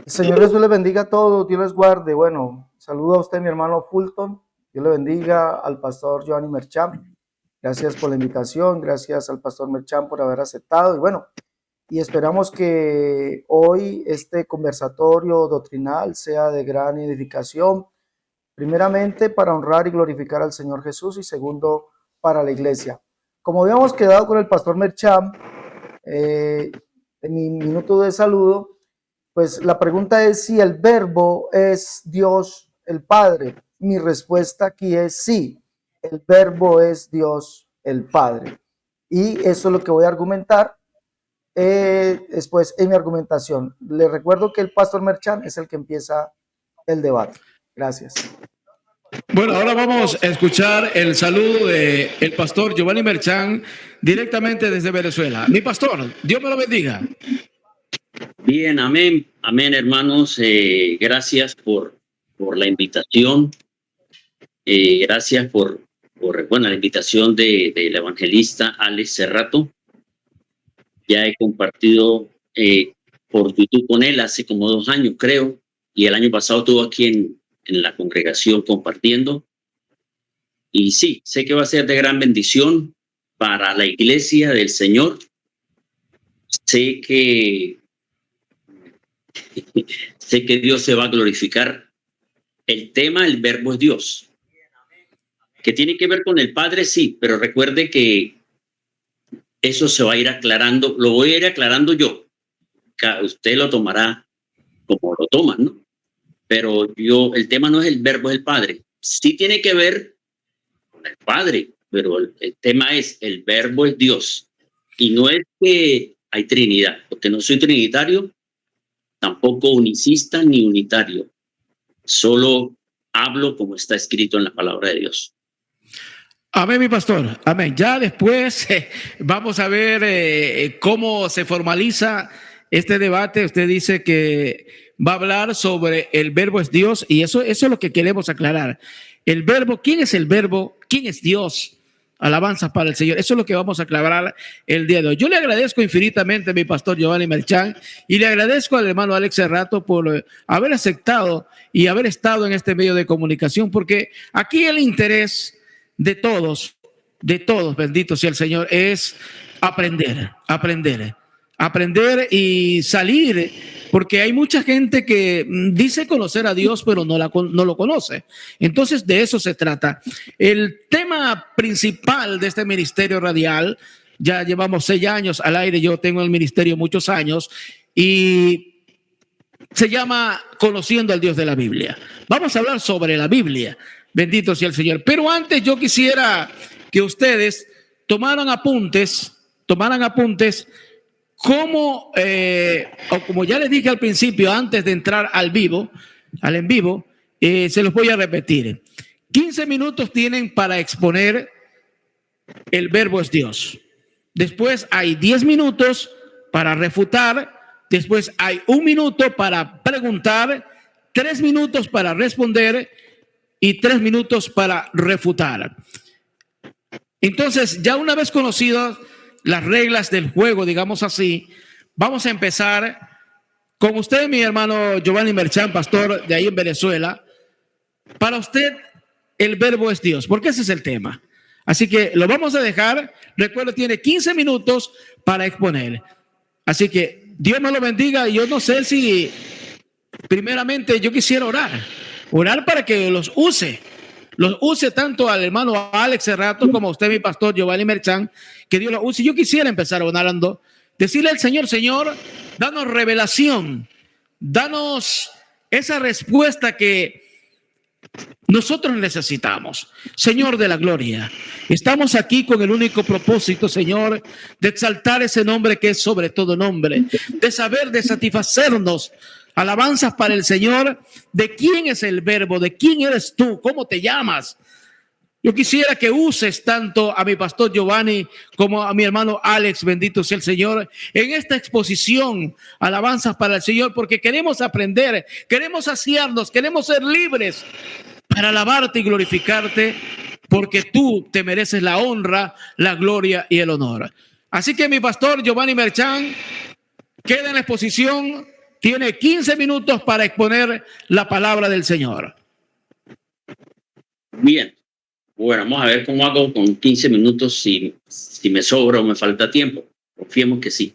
Señor Jesús les bendiga a todos, Dios les guarde. Bueno, saludo a usted, mi hermano Fulton. Dios le bendiga al pastor Giovanni Merchán. Gracias por la invitación, gracias al pastor Merchán por haber aceptado. Y bueno, y esperamos que hoy este conversatorio doctrinal sea de gran edificación, primeramente para honrar y glorificar al Señor Jesús y segundo para la iglesia. Como habíamos quedado con el pastor Merchán, en mi minuto de saludo, pues la pregunta es si el verbo es Dios el Padre. Mi respuesta aquí es sí, el verbo es Dios el Padre. Y eso es lo que voy a argumentar después en mi argumentación. Les recuerdo que el pastor Merchán es el que empieza el debate. Gracias. Bueno, ahora vamos a escuchar el saludo del pastor Giovanni Merchán directamente desde Venezuela. Mi pastor, Dios me lo bendiga. Bien, amén, amén, hermanos. Gracias por la invitación. Gracias por la invitación del evangelista Alex Cerrato. Ya he compartido por YouTube con él hace como 2 años, creo, y el año pasado estuvo aquí en la congregación compartiendo. Y sí, sé que va a ser de gran bendición para la iglesia del Señor. Sé que Dios se va a glorificar. El tema, el verbo es Dios. Que tiene que ver con el Padre, sí, pero recuerde que eso se va a ir aclarando, lo voy a ir aclarando yo. Usted lo tomará como lo toma, ¿no? Pero el tema no es el verbo, es el Padre. Sí tiene que ver con el Padre, pero el tema es el verbo es Dios. Y no es que hay Trinidad, porque no soy trinitario, tampoco unicista ni unitario. Solo hablo como está escrito en la palabra de Dios. Amén, mi pastor. Amén. Ya después vamos a ver cómo se formaliza este debate. Usted dice que va a hablar sobre el verbo es Dios y eso es lo que queremos aclarar. El verbo, ¿quién es el verbo? ¿Quién es Dios? Alabanzas para el Señor. Eso es lo que vamos a aclarar el día de hoy. Yo le agradezco infinitamente a mi pastor Giovanni Merchán y le agradezco al hermano Alex Cerrato por haber aceptado y haber estado en este medio de comunicación, porque aquí el interés de todos, bendito sea el Señor, es aprender y salir, porque hay mucha gente que dice conocer a Dios, pero no lo conoce. Entonces, de eso se trata. El tema principal de este ministerio radial, ya llevamos 6 años al aire, yo tengo el ministerio muchos años, y se llama Conociendo al Dios de la Biblia. Vamos a hablar sobre la Biblia. Bendito sea el Señor. Pero antes yo quisiera que ustedes tomaran apuntes, como ya les dije al principio, antes de entrar al en vivo, se los voy a repetir. 15 minutos tienen para exponer el verbo es Dios. Después hay 10 minutos para refutar. Después hay 1 minuto para preguntar, 3 minutos para responder y 3 minutos para refutar. Entonces, ya una vez conocidas las reglas del juego, digamos así, vamos a empezar con usted, mi hermano Giovanni Merchán, pastor de ahí en Venezuela. Para usted, el verbo es Dios, porque ese es el tema. Así que lo vamos a dejar. Recuerda, tiene 15 minutos para exponer. Así que Dios me lo bendiga. Y yo no sé si, primeramente, yo quisiera orar para que los use tanto al hermano Alex Cerrato como a usted, mi pastor Giovanni Merchán, que Dios lo use. Yo quisiera empezar orando, decirle al Señor: Señor, danos revelación, danos esa respuesta que nosotros necesitamos. Señor de la gloria, estamos aquí con el único propósito, Señor, de exaltar ese nombre que es sobre todo nombre, de satisfacernos. Alabanzas para el Señor. ¿De quién es el verbo? ¿De quién eres tú? ¿Cómo te llamas? Yo quisiera que uses tanto a mi pastor Giovanni como a mi hermano Alex, bendito sea el Señor, en esta exposición. Alabanzas para el Señor, porque queremos aprender, queremos saciarnos, queremos ser libres para alabarte y glorificarte, porque tú te mereces la honra, la gloria y el honor. Así que mi pastor Giovanni Merchán, queda en la exposición tiene 15 minutos para exponer la palabra del Señor. Bien, bueno, vamos a ver cómo hago con 15 minutos, si me sobra o me falta tiempo. Confiemos que sí.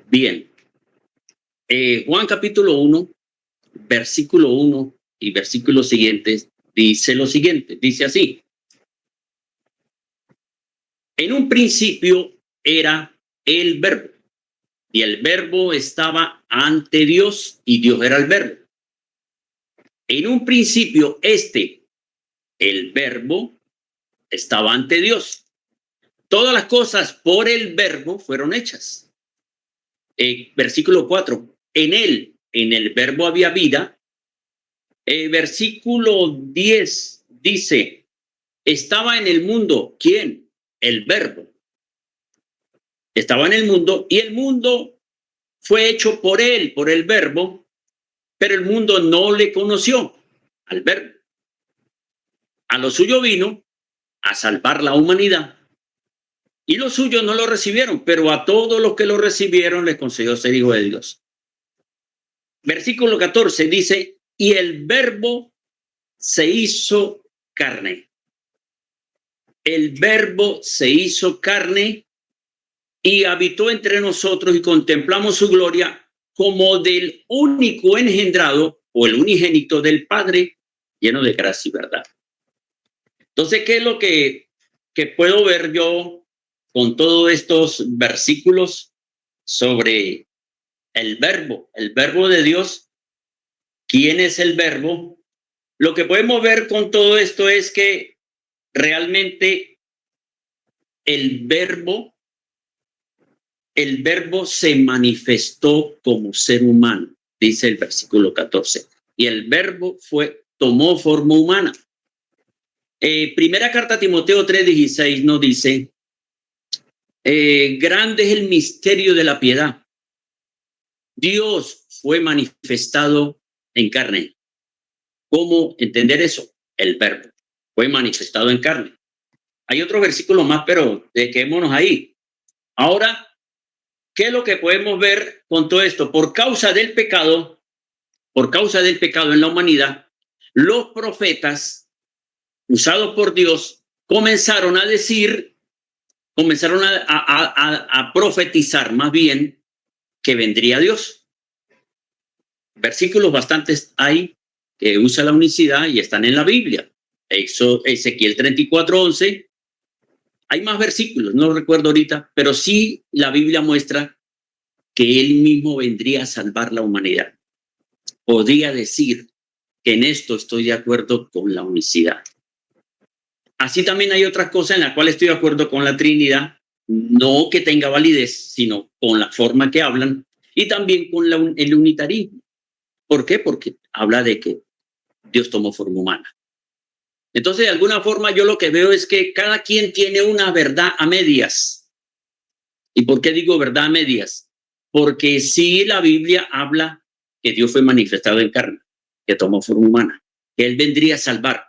Bien, Juan capítulo 1, versículo 1 y versículos siguientes, dice lo siguiente, dice así: en un principio era el Verbo, y el Verbo estaba ante Dios, y Dios era el Verbo. En un principio el Verbo, estaba ante Dios. Todas las cosas por el Verbo fueron hechas. Versículo 4, en el Verbo había vida. Versículo 10 dice, estaba en el mundo, ¿quién? El Verbo. Estaba en el mundo, y el mundo fue hecho por él, por el Verbo, pero el mundo no le conoció al Verbo. A lo suyo vino a salvar la humanidad, y los suyos no lo recibieron, pero a todos los que lo recibieron les concedió ser hijo de Dios. Versículo 14 dice, y el Verbo se hizo carne. El Verbo se hizo carne y habitó entre nosotros, y contemplamos su gloria como del único engendrado, o el unigénito del Padre, lleno de gracia y verdad. Entonces, ¿qué es lo que puedo ver yo con todos estos versículos sobre el Verbo de Dios? ¿Quién es el Verbo? Lo que podemos ver con todo esto es que realmente el Verbo se manifestó como ser humano, dice el versículo 14. Y el Verbo tomó forma humana. Primera carta a Timoteo 3:16 nos dice, grande es el misterio de la piedad. Dios fue manifestado en carne. ¿Cómo entender eso? El Verbo fue manifestado en carne. Hay otro versículo más, pero quedémonos ahí. Ahora, ¿qué es lo que podemos ver con todo esto? Por causa del pecado en la humanidad, los profetas usados por Dios comenzaron a decir, a profetizar más bien que vendría Dios. Versículos bastantes hay que usa la unicidad y están en la Biblia. Ezequiel 34:11. Hay más versículos, no recuerdo ahorita, pero sí la Biblia muestra que él mismo vendría a salvar la humanidad. Podría decir que en esto estoy de acuerdo con la unicidad. Así también hay otras cosas en las cuales estoy de acuerdo con la Trinidad, no que tenga validez, sino con la forma que hablan, y también con el unitarismo. ¿Por qué? Porque habla de que Dios tomó forma humana. Entonces, de alguna forma, yo lo que veo es que cada quien tiene una verdad a medias. ¿Y por qué digo verdad a medias? Porque sí, la Biblia habla que Dios fue manifestado en carne, que tomó forma humana, que Él vendría a salvar.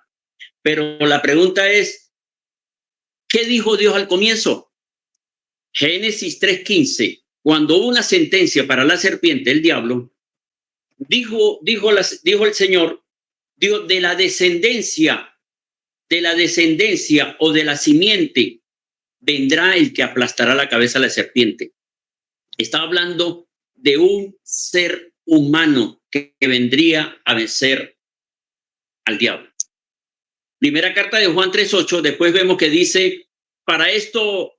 Pero la pregunta es, ¿qué dijo Dios al comienzo? Génesis 3:15, cuando hubo una sentencia para la serpiente, el diablo, dijo el Señor, dijo, de la descendencia o de la simiente vendrá el que aplastará la cabeza de la serpiente. Está hablando de un ser humano que vendría a vencer al diablo. Primera carta de Juan 3:8, después vemos que dice, para esto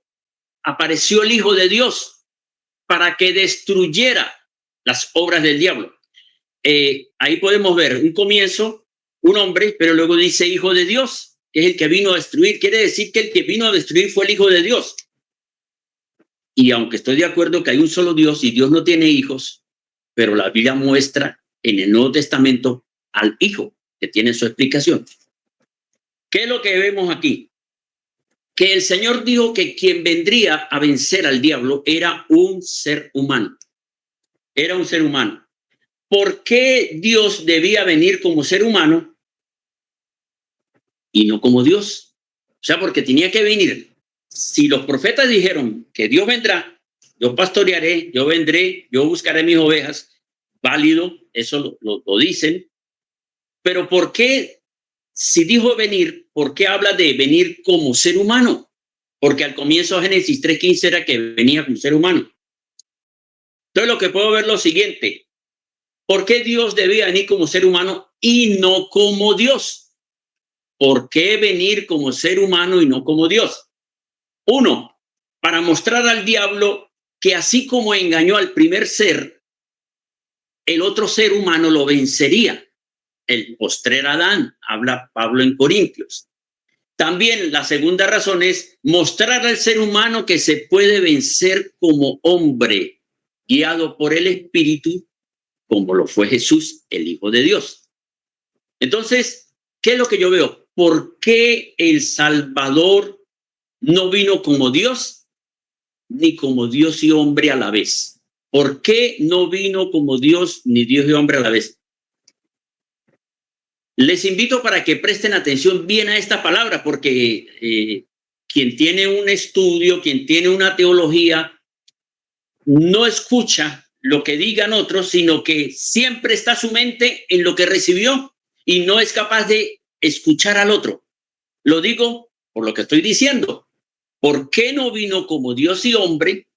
apareció el Hijo de Dios, para que destruyera las obras del diablo. Ahí podemos ver un comienzo, un hombre, pero luego dice Hijo de Dios, que es el que vino a destruir. Quiere decir que el que vino a destruir fue el Hijo de Dios. Y aunque estoy de acuerdo que hay un solo Dios y Dios no tiene hijos, pero la Biblia muestra en el Nuevo Testamento al Hijo, que tiene su explicación. ¿Qué es lo que vemos aquí? Que el Señor dijo que quien vendría a vencer al diablo era un ser humano. Era un ser humano. ¿Por qué Dios debía venir como ser humano y no como Dios? O sea, porque tenía que venir. Si los profetas dijeron que Dios vendrá, yo pastorearé, yo vendré, yo buscaré mis ovejas, válido, eso lo dicen. Pero ¿por qué, si dijo venir, por qué habla de venir como ser humano? Porque al comienzo Génesis 3:15 era que venía como ser humano. Entonces lo que puedo ver es lo siguiente. ¿Por qué Dios debía venir como ser humano y no como Dios? ¿Por qué venir como ser humano y no como Dios? Uno, para mostrar al diablo que así como engañó al primer ser, el otro ser humano lo vencería. El postrer Adán, habla Pablo en Corintios. También la segunda razón es mostrar al ser humano que se puede vencer como hombre, guiado por el Espíritu, como lo fue Jesús, el Hijo de Dios. Entonces, ¿qué es lo que yo veo? ¿Por qué el Salvador no vino como Dios, ni como Dios y hombre a la vez? ¿Por qué no vino como Dios, ni Dios y hombre a la vez? Les invito para que presten atención bien a esta palabra, porque quien tiene un estudio, quien tiene una teología, no escucha lo que digan otros, sino que siempre está su mente en lo que recibió y no es capaz de escuchar al otro. Lo digo por lo que estoy diciendo. ¿Por qué no vino como Dios y hombre?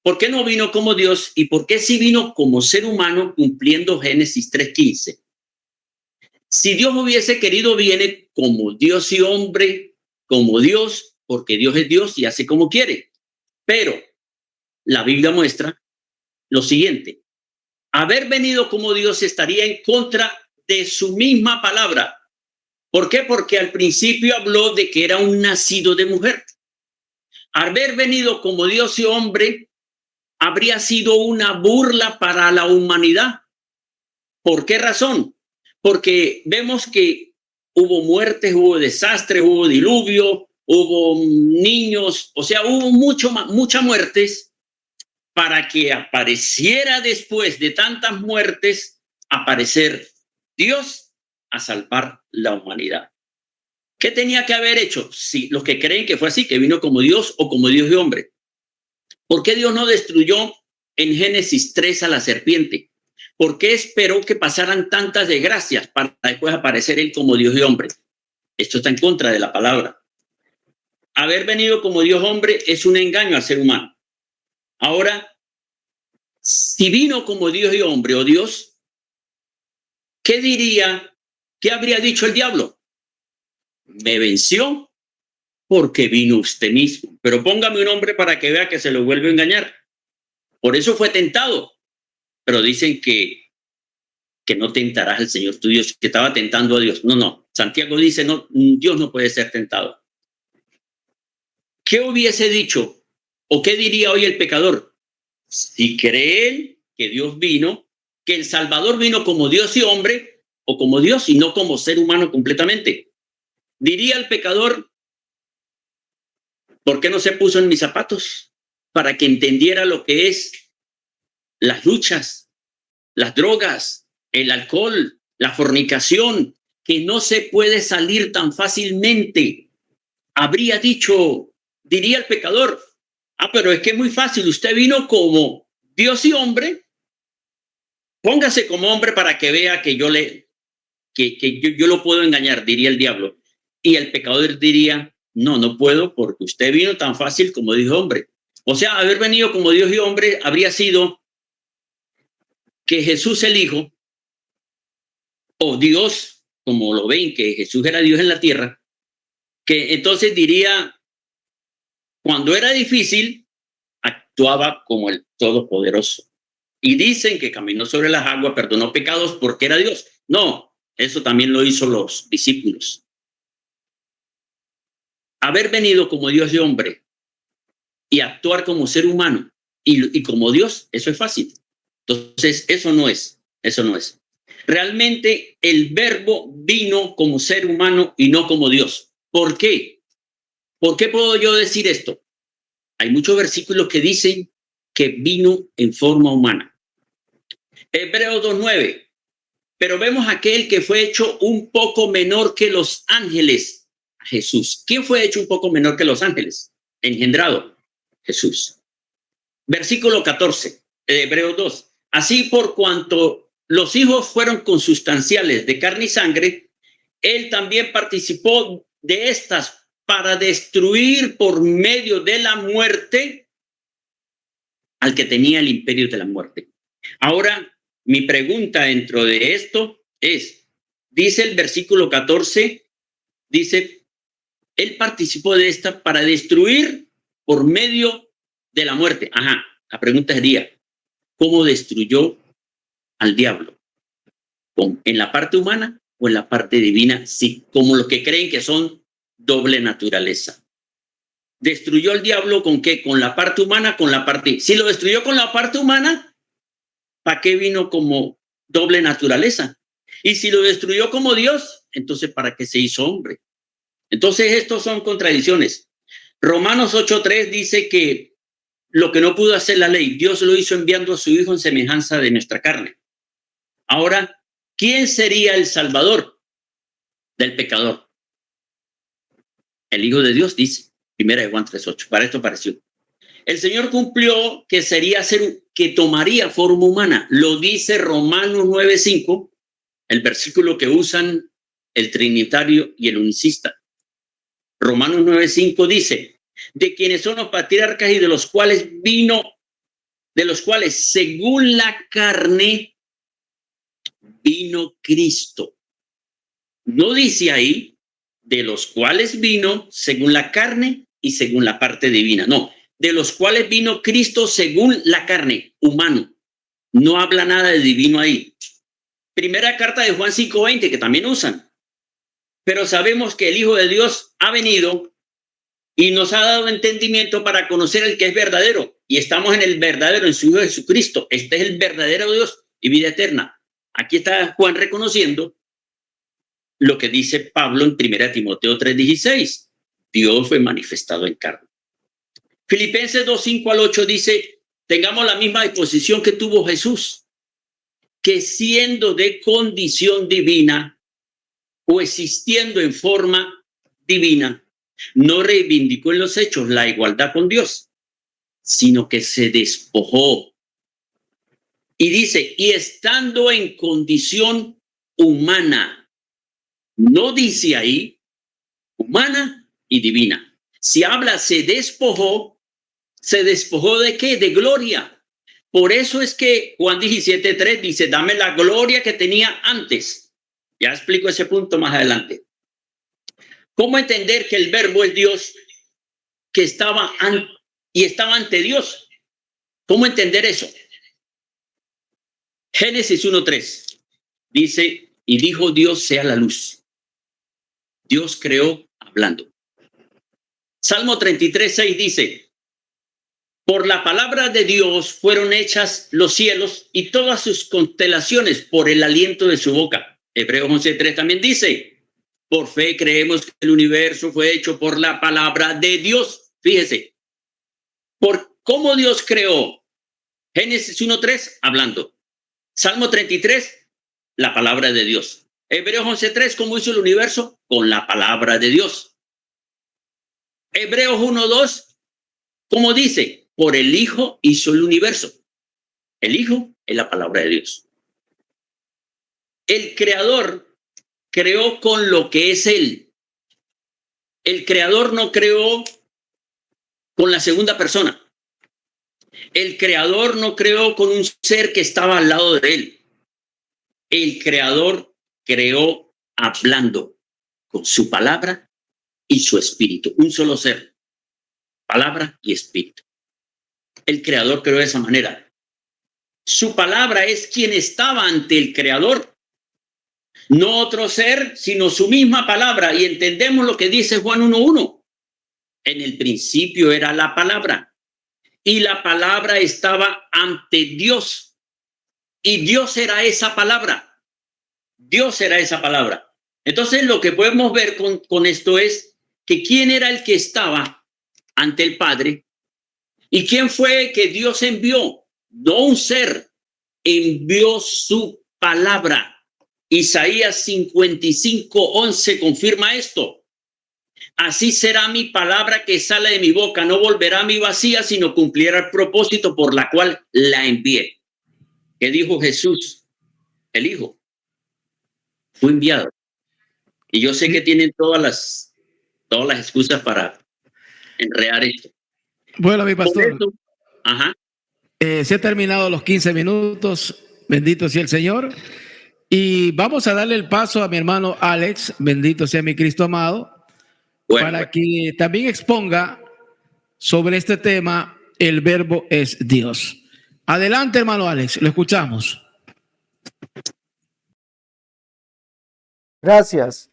¿Por qué no vino como Dios? ¿Y por qué sí vino como ser humano cumpliendo Génesis 3:15? Si Dios hubiese querido, viene como Dios y hombre, como Dios, porque Dios es Dios y hace como quiere. Pero la Biblia muestra lo siguiente. Haber venido como Dios estaría en contra de su misma palabra. ¿Por qué? Porque al principio habló de que era un nacido de mujer. Haber venido como Dios y hombre habría sido una burla para la humanidad. ¿Por qué razón? Porque vemos que hubo muertes, hubo desastres, hubo diluvio, hubo niños, o sea, hubo muchas muertes para que apareciera después de tantas muertes, aparecer Dios a salvar la humanidad. ¿Qué tenía que haber hecho? Sí, los que creen que fue así, que vino como Dios o como Dios y hombre. ¿Por qué Dios no destruyó en Génesis 3 a la serpiente? ¿Por qué esperó que pasaran tantas desgracias para después aparecer él como Dios y hombre? Esto está en contra de la palabra. Haber venido como Dios hombre es un engaño al ser humano. Ahora, si vino como Dios y hombre o Dios, ¿qué diría? ¿Qué habría dicho el diablo? Me venció porque vino usted mismo. Pero póngame un hombre para que vea que se lo vuelve a engañar. Por eso fue tentado. Pero dicen que no tentarás al Señor tu Dios, que estaba tentando a Dios. No. Santiago dice, no, Dios no puede ser tentado. ¿Qué hubiese dicho o qué diría hoy el pecador? Si creen que Dios vino, que el Salvador vino como Dios y hombre, o como Dios y no como ser humano completamente. Diría el pecador, ¿por qué no se puso en mis zapatos? Para que entendiera lo que es las luchas, las drogas, el alcohol, la fornicación, que no se puede salir tan fácilmente. Habría dicho, diría el pecador, pero es que es muy fácil, usted vino como Dios y hombre, póngase como hombre para que vea que yo lo puedo engañar, diría el diablo. Y el pecador diría, no puedo porque usted vino tan fácil como Dios y hombre. O sea, haber venido como Dios y hombre habría sido que Jesús el Hijo, o Dios, como lo ven, que Jesús era Dios en la tierra, que entonces diría, cuando era difícil, actuaba como el Todopoderoso. Y dicen que caminó sobre las aguas, perdonó pecados porque era Dios. No, eso también lo hizo los discípulos. Haber venido como Dios y hombre y actuar como ser humano y como Dios, eso es fácil. Entonces, eso no es. Realmente el Verbo vino como ser humano y no como Dios. ¿Por qué? ¿Por qué puedo yo decir esto? Hay muchos versículos que dicen que vino en forma humana. Hebreos 2:9. Pero vemos aquel que fue hecho un poco menor que los ángeles, Jesús. ¿Quién fue hecho un poco menor que los ángeles? Engendrado, Jesús. Versículo 14 de Hebreos 2. Así por cuanto los hijos fueron consustanciales de carne y sangre, él también participó de estas para destruir por medio de la muerte al que tenía el imperio de la muerte. Ahora, mi pregunta dentro de esto es, dice el versículo 14, dice, él participó de esta para destruir por medio de la muerte. Ajá, la pregunta sería, ¿cómo destruyó al diablo? ¿En la parte humana o en la parte divina? Sí, como los que creen que son doble naturaleza. ¿Destruyó al diablo con qué? ¿Con la parte humana? Con la parte... Si lo destruyó con la parte humana, ¿para qué vino como doble naturaleza? Y si lo destruyó como Dios, entonces ¿para qué se hizo hombre? Entonces estos son contradicciones. Romanos 8:3 dice que lo que no pudo hacer la ley, Dios lo hizo enviando a su Hijo en semejanza de nuestra carne. Ahora, ¿quién sería el salvador del pecador? El Hijo de Dios, dice 1 Juan 3:8. Para esto pareció. El Señor cumplió que que tomaría forma humana. Lo dice Romanos 9:5, el versículo que usan el trinitario y el unicista. Romanos 9:5 dice, de quienes son los patriarcas y de los cuales según la carne vino Cristo. No dice ahí de los cuales vino según la carne y según la parte divina. No, de los cuales vino Cristo según la carne, humano. No habla nada de divino ahí. Primera carta de Juan 5:20, que también usan. Pero sabemos que el Hijo de Dios ha venido y nos ha dado entendimiento para conocer el que es verdadero. Y estamos en el verdadero, en su Hijo Jesucristo. Este es el verdadero Dios y vida eterna. Aquí está Juan reconociendo lo que dice Pablo en 1 Timoteo 3:16. Dios fue manifestado en carne. Filipenses 2:5-8 dice, tengamos la misma disposición que tuvo Jesús, que siendo de condición divina o existiendo en forma divina, no reivindicó en los hechos la igualdad con Dios, sino que se despojó. Y dice, y estando en condición humana, no dice ahí humana y divina. Si habla se despojó ¿de qué? De gloria. Por eso es que Juan 17:3 dice, dame la gloria que tenía antes. Ya explico ese punto más adelante. ¿Cómo entender que el verbo es Dios que estaba ante Dios? ¿Cómo entender eso? Génesis 1:3 dice, y dijo Dios sea la luz. Dios creó hablando. Salmo 33:6 dice, por la palabra de Dios fueron hechas los cielos y todas sus constelaciones por el aliento de su boca. Hebreos 11:3 también dice, por fe creemos que el universo fue hecho por la palabra de Dios. Fíjese, por cómo Dios creó. Génesis 1:3, hablando. Salmo 33, la palabra de Dios. Hebreos 11:3, ¿cómo hizo el universo? Con la palabra de Dios. Hebreos 1:2, ¿cómo dice? Por el Hijo hizo el universo. El Hijo es la palabra de Dios. El Creador creó con lo que es Él. El Creador no creó con la segunda persona. El Creador no creó con un ser que estaba al lado de Él. El Creador creó hablando con su palabra y su espíritu. Un solo ser. Palabra y espíritu. El Creador creó de esa manera. Su palabra es quien estaba ante el Creador. No otro ser, sino su misma palabra. Y entendemos lo que dice Juan 1:1. En el principio era la palabra. Y la palabra estaba ante Dios. Y Dios era esa palabra. Dios era esa palabra. Entonces lo que podemos ver con esto es que quién era el que estaba ante el Padre y quién fue que Dios envió. No un ser, envió su palabra. Isaías 55:11 confirma esto. Así será mi palabra que sale de mi boca, no volverá a mí vacía, sino cumplirá el propósito por la cual la envié. ¿Qué dijo Jesús? el Hijo. Fue enviado. Y yo sé que tienen todas las excusas para enredar esto. Bueno, mi Por pastor, eso, ajá, se han terminado los 15 minutos. Bendito sea el Señor. Y vamos a darle el paso a mi hermano Alex, bendito sea mi Cristo amado, bueno, para que también exponga sobre este tema, el verbo es Dios. Adelante, hermano Alex, lo escuchamos. Gracias.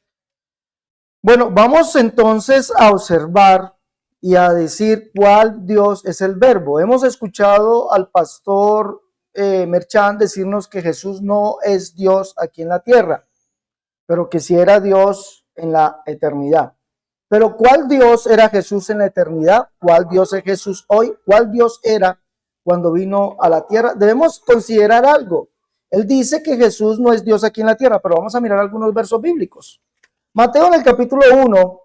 Bueno, vamos entonces a observar y a decir cuál Dios es el verbo. Hemos escuchado al pastor Merchán decirnos que Jesús no es Dios aquí en la tierra, pero que sí era Dios en la eternidad. Pero ¿cuál Dios era Jesús en la eternidad? ¿Cuál Dios es Jesús hoy? ¿Cuál Dios era cuando vino a la tierra? Debemos considerar algo. Él dice que Jesús no es Dios aquí en la tierra, pero vamos a mirar algunos versos bíblicos. Mateo en el capítulo 1,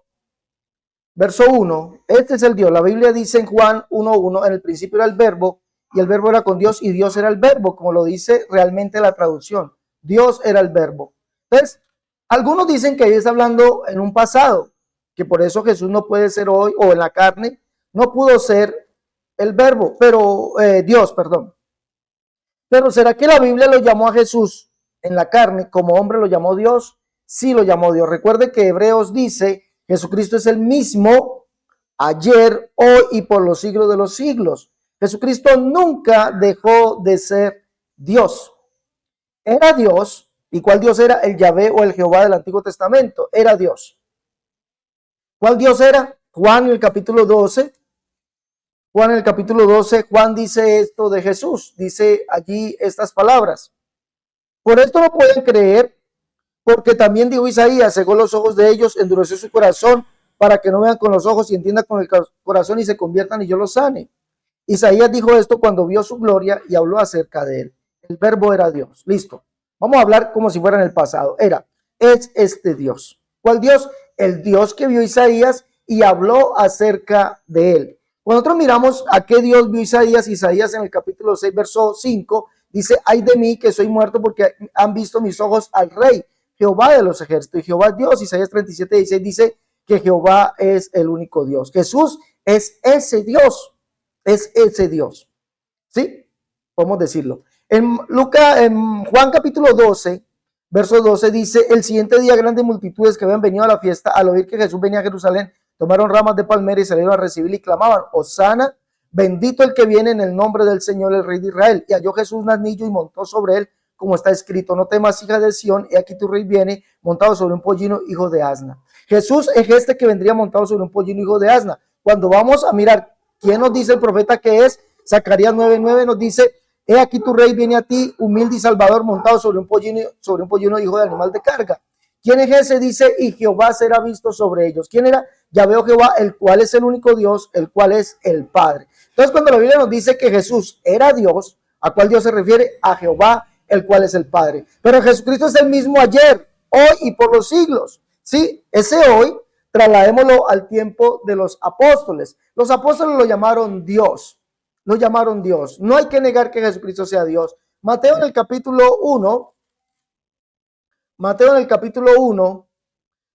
verso 1, este es el Dios. La Biblia dice en Juan 1:1, en el principio era el verbo, y el verbo era con Dios, y Dios era el verbo, como lo dice realmente la traducción. Dios era el verbo. Entonces, algunos dicen que ahí está hablando en un pasado, que por eso Jesús no puede ser hoy, o en la carne, no pudo ser el verbo, pero Dios, perdón. Pero ¿será que la Biblia lo llamó a Jesús en la carne como hombre lo llamó Dios? Sí lo llamó Dios. Recuerde que Hebreos dice, Jesucristo es el mismo ayer, hoy y por los siglos de los siglos. Jesucristo nunca dejó de ser Dios. Era Dios. ¿Y cuál Dios era? El Yahvé o el Jehová del Antiguo Testamento. Era Dios. ¿Cuál Dios era? Juan en el capítulo 12. Juan en el capítulo 12, Juan dice esto de Jesús. Dice allí estas palabras. Por esto no pueden creer, porque también dijo Isaías, cegó los ojos de ellos, endureció su corazón, para que no vean con los ojos y entiendan con el corazón y se conviertan y yo los sane. Isaías dijo esto cuando vio su gloria y habló acerca de él. El verbo era Dios. Listo. Vamos a hablar como si fuera en el pasado. Es este Dios. ¿Cuál Dios? El Dios que vio Isaías y habló acerca de él. Cuando nosotros miramos a qué Dios vio Isaías en el capítulo 6, verso 5, dice, ay de mí que soy muerto porque han visto mis ojos al Rey, Jehová de los ejércitos. Y Jehová es Dios. Isaías 37, 16 dice que Jehová es el único Dios. Jesús es ese Dios. Es ese Dios. ¿Sí? Podemos decirlo. En Juan capítulo 12, verso 12 dice, el siguiente día grandes multitudes que habían venido a la fiesta, al oír que Jesús venía a Jerusalén, tomaron ramas de palmera y salieron a recibir y clamaban, Hosana, bendito el que viene en el nombre del Señor, el Rey de Israel. Y halló Jesús un asnillo y montó sobre él, como está escrito, no temas, hija de Sión, y aquí tu rey viene montado sobre un pollino, hijo de asna. Jesús es este que vendría montado sobre un pollino, hijo de asna. Cuando vamos a mirar quién nos dice el profeta que es, Zacarías 9:9 nos dice, he aquí tu rey viene a ti, humilde y salvador, montado sobre un pollino, hijo de animal de carga. ¿Quién es ese? Dice, y Jehová será visto sobre ellos. ¿Quién era? Yahvé Jehová, el cual es el único Dios, el cual es el Padre. Entonces, cuando la Biblia nos dice que Jesús era Dios, ¿a cuál Dios se refiere? A Jehová, el cual es el Padre. Pero Jesucristo es el mismo ayer, hoy y por los siglos. Sí, ese hoy, trasladémoslo al tiempo de los apóstoles. Los apóstoles lo llamaron Dios. Lo llamaron Dios. No hay que negar que Jesucristo sea Dios. Mateo en el capítulo 1,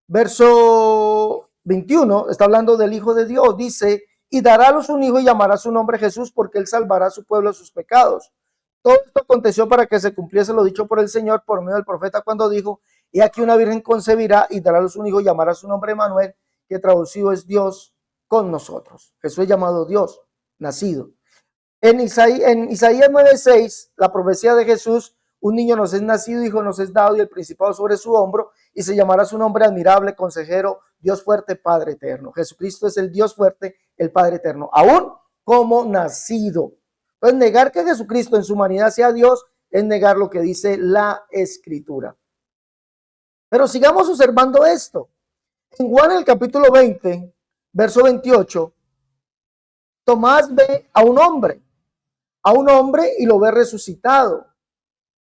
verso 21, está hablando del Hijo de Dios. Dice, y darálos un hijo y llamará su nombre Jesús, porque él salvará a su pueblo de sus pecados. Todo esto aconteció para que se cumpliese lo dicho por el Señor por medio del profeta cuando dijo, y aquí una virgen concebirá y dará a luz un hijo y llamará su nombre Emmanuel, que traducido es Dios con nosotros. Jesús es llamado Dios, nacido. En Isaías 9:6, la profecía de Jesús, un niño nos es nacido, hijo nos es dado y el principado sobre su hombro, y se llamará su nombre admirable, consejero, Dios fuerte, Padre eterno. Jesucristo es el Dios fuerte, el Padre eterno, aún como nacido. Entonces, negar que Jesucristo en su humanidad sea Dios es negar lo que dice la Escritura. Pero sigamos observando esto. En Juan, el capítulo 20, verso 28, Tomás ve a un hombre y lo ve resucitado.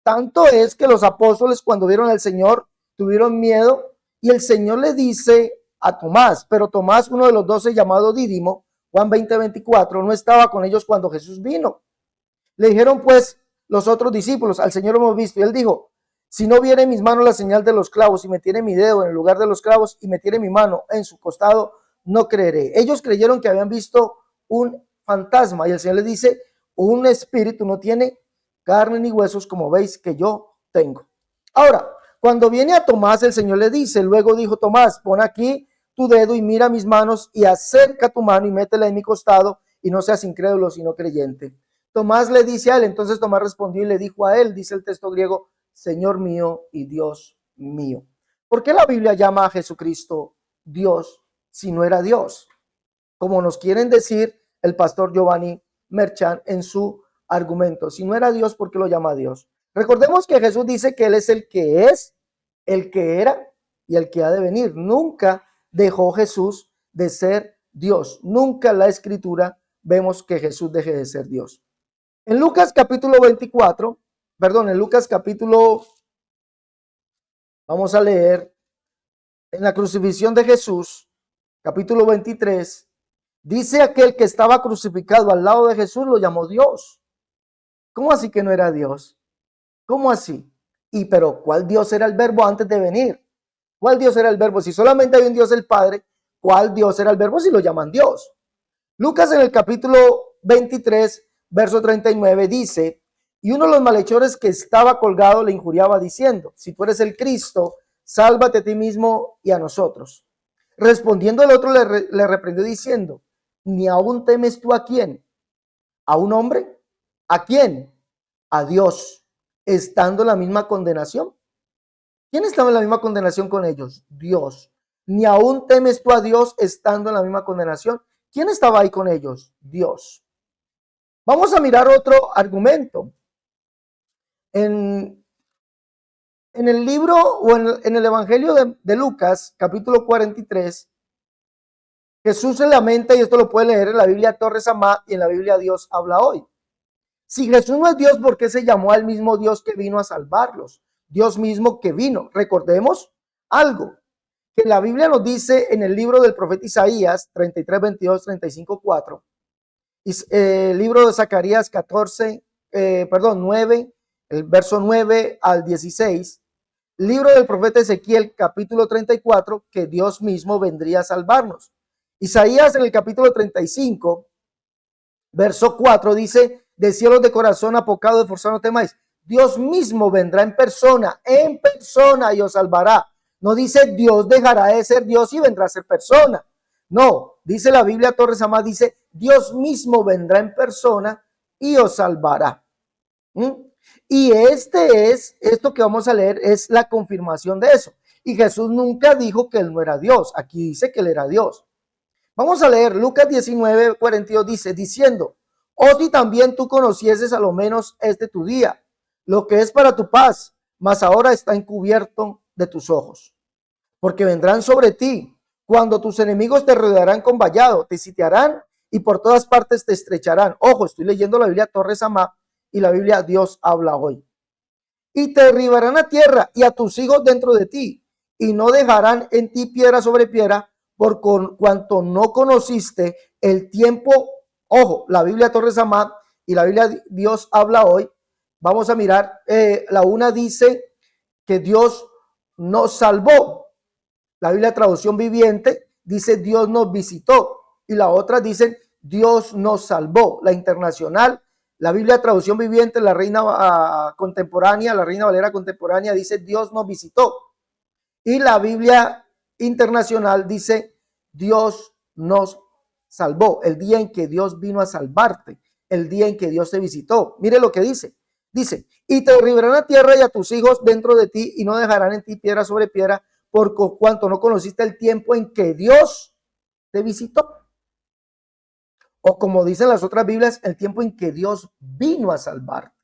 Tanto es que los apóstoles cuando vieron al Señor tuvieron miedo y el Señor le dice a Tomás, pero Tomás, uno de los 12 llamado Dídimo, Juan 20:24, no estaba con ellos cuando Jesús vino. Le dijeron pues los otros discípulos, al Señor hemos visto, y él dijo, Si no viere en mis manos la señal de los clavos y metiere mi dedo en el lugar de los clavos y metiere mi mano en su costado, no creeré. Ellos creyeron que habían visto un fantasma y el Señor les dice, un espíritu no tiene carne ni huesos como veis que yo tengo. Ahora, cuando viene a Tomás, el Señor le dice, luego dijo Tomás, pon aquí tu dedo y mira mis manos y acerca tu mano y métela en mi costado y no seas incrédulo sino creyente. Tomás le dice a él, entonces Tomás respondió y le dijo a él, dice el texto griego, Señor mío y Dios mío. ¿Por qué la Biblia llama a Jesucristo Dios si no era Dios? Como nos quieren decir el pastor Giovanni Merchan en su argumento. Si no era Dios, ¿por qué lo llama Dios? Recordemos que Jesús dice que Él es, el que era y el que ha de venir. Nunca dejó Jesús de ser Dios. Nunca en la Escritura vemos que Jesús deje de ser Dios. En Lucas capítulo 24, en Lucas capítulo, vamos a leer, en la crucifixión de Jesús, capítulo 23, dice aquel que estaba crucificado al lado de Jesús lo llamó Dios. ¿Cómo así que no era Dios? ¿Cómo así? Pero ¿cuál Dios era el verbo antes de venir? ¿Cuál Dios era el verbo? Si solamente hay un Dios el Padre, ¿cuál Dios era el verbo si lo llaman Dios? Lucas en el capítulo 23, verso 39 dice, y uno de los malhechores que estaba colgado le injuriaba diciendo, si tú eres el Cristo, sálvate a ti mismo y a nosotros. Respondiendo el otro le reprendió diciendo, ¿ni aún temes tú a quién? ¿A un hombre? ¿A quién? A Dios, estando en la misma condenación. ¿Quién estaba en la misma condenación con ellos? Dios. ¿Ni aún temes tú a Dios estando en la misma condenación? ¿Quién estaba ahí con ellos? Dios. Vamos a mirar otro argumento. En el libro o en el Evangelio de Lucas, capítulo 43, Jesús se lamenta, y esto lo puede leer en la Biblia Torres Amá y en la Biblia Dios habla hoy. Si Jesús no es Dios, ¿por qué se llamó al mismo Dios que vino a salvarlos? Dios mismo que vino. Recordemos algo que la Biblia nos dice en el libro del profeta Isaías 33, 22, 35, 4. El libro de Zacarías 9, el verso 9 al 16. Libro del profeta Ezequiel capítulo 34, que Dios mismo vendría a salvarnos. Isaías en el capítulo 35, verso 4 dice, de cielos de corazón apocado de forzado no temáis. Dios mismo vendrá en persona y os salvará. No dice Dios dejará de ser Dios y vendrá a ser persona. No, dice la Biblia Torres Amá, dice Dios mismo vendrá en persona y os salvará. Y esto que vamos a leer es la confirmación de eso. Y Jesús nunca dijo que él no era Dios. Aquí dice que él era Dios. Vamos a leer Lucas 19, 42 dice, diciendo, si también tú conocieses a lo menos tu día, lo que es para tu paz, mas ahora está encubierto de tus ojos. Porque vendrán sobre ti, cuando tus enemigos te rodearán con vallado, te sitiarán y por todas partes te estrecharán. Ojo, estoy leyendo la Biblia Torres Amá y la Biblia Dios habla hoy. Y te derribarán a tierra y a tus hijos dentro de ti, y no dejarán en ti piedra sobre piedra, por cuanto no conociste el tiempo. Ojo, la Biblia Torres Amá y la Biblia Dios habla hoy. Vamos a mirar, la una dice que Dios nos salvó. La Biblia Traducción Viviente dice Dios nos visitó. Y la otra dice Dios nos salvó. La Internacional, la Biblia Traducción Viviente, la Reina Contemporánea, la Reina Valera Contemporánea dice Dios nos visitó. Y la Biblia Internacional dice Dios nos salvó. El día en que Dios vino a salvarte, el día en que Dios te visitó. Mire lo que dice. Dice, y te derribarán a tierra y a tus hijos dentro de ti, y no dejarán en ti piedra sobre piedra, por cuanto no conociste el tiempo en que Dios te visitó. O como dicen las otras Biblias, el tiempo en que Dios vino a salvarte.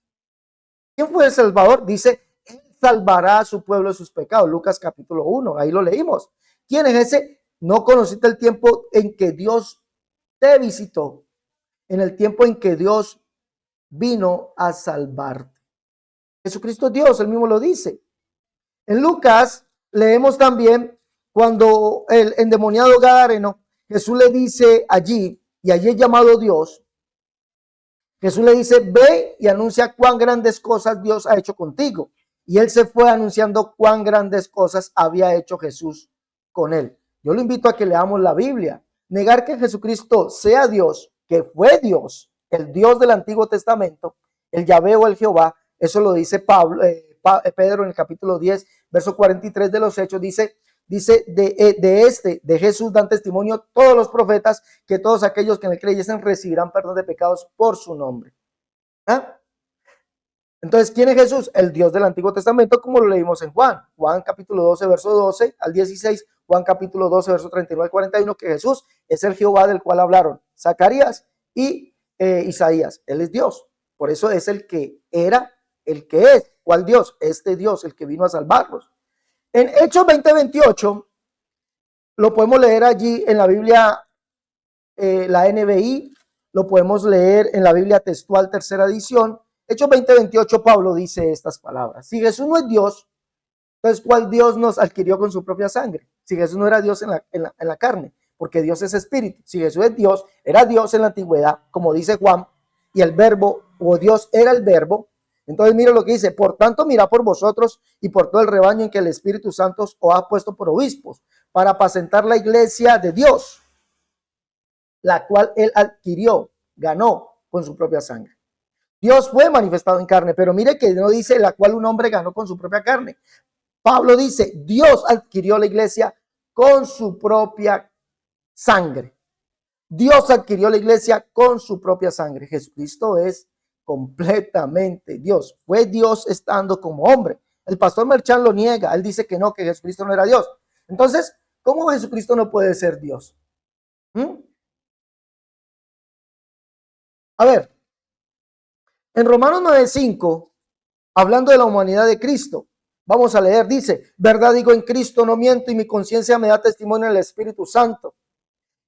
¿Quién fue el Salvador? Dice, Él salvará a su pueblo de sus pecados. Lucas capítulo 1, ahí lo leímos. ¿Quién es ese? No conociste el tiempo en que Dios te visitó, en el tiempo en que Dios vino a salvarte. Jesucristo es Dios, Él mismo lo dice. En Lucas leemos también cuando el endemoniado gadareno, Jesús le dice allí, y allí es llamado Dios, Jesús le dice, ve y anuncia cuán grandes cosas Dios ha hecho contigo. y él se fue anunciando cuán grandes cosas había hecho Jesús con él. Yo lo invito a que leamos la Biblia. Negar que Jesucristo sea Dios, que fue Dios, el Dios del Antiguo Testamento, el Yahvé o el Jehová, eso lo dice Pedro en el capítulo 10, verso 43 de los Hechos, dice de Jesús dan testimonio todos los profetas, que todos aquellos que en él creyesen recibirán perdón de pecados por su nombre. ¿Ah? Entonces, ¿quién es Jesús? El Dios del Antiguo Testamento, como lo leímos en Juan capítulo 12, verso 12 al 16, Juan capítulo 12, verso 39 al 41, que Jesús es el Jehová del cual hablaron Zacarías y Isaías. Él es Dios, por eso es el que era, el que es. ¿Cuál Dios? Este Dios, el que vino a salvarlos. En Hechos 20:28, lo podemos leer allí en la Biblia, la NBI, lo podemos leer en la Biblia textual, tercera edición. Hechos 20:28, Pablo dice estas palabras: si Jesús no es Dios, entonces ¿cuál Dios nos adquirió con su propia sangre? Si Jesús no era Dios en la carne, porque Dios es espíritu. Si Jesús es Dios, era Dios en la antigüedad, como dice Juan, y el verbo, o Dios era el verbo. Entonces mire lo que dice: por tanto, mirad por vosotros y por todo el rebaño en que el Espíritu Santo os ha puesto por obispos, para apacentar la iglesia de Dios, la cual él adquirió, ganó con su propia sangre. Dios fue manifestado en carne, pero mire que no dice la cual un hombre ganó con su propia carne. Pablo dice: Dios adquirió la iglesia con su propia sangre. Dios adquirió la iglesia con su propia sangre. Jesucristo es completamente Dios. Fue Dios estando como hombre. El pastor Merchan lo niega. Él dice que no, que Jesucristo no era Dios. Entonces, ¿cómo Jesucristo no puede ser Dios? A ver, en Romanos 9:5, hablando de la humanidad de Cristo, vamos a leer, dice: verdad digo en Cristo, no miento, y mi conciencia me da testimonio en el Espíritu Santo,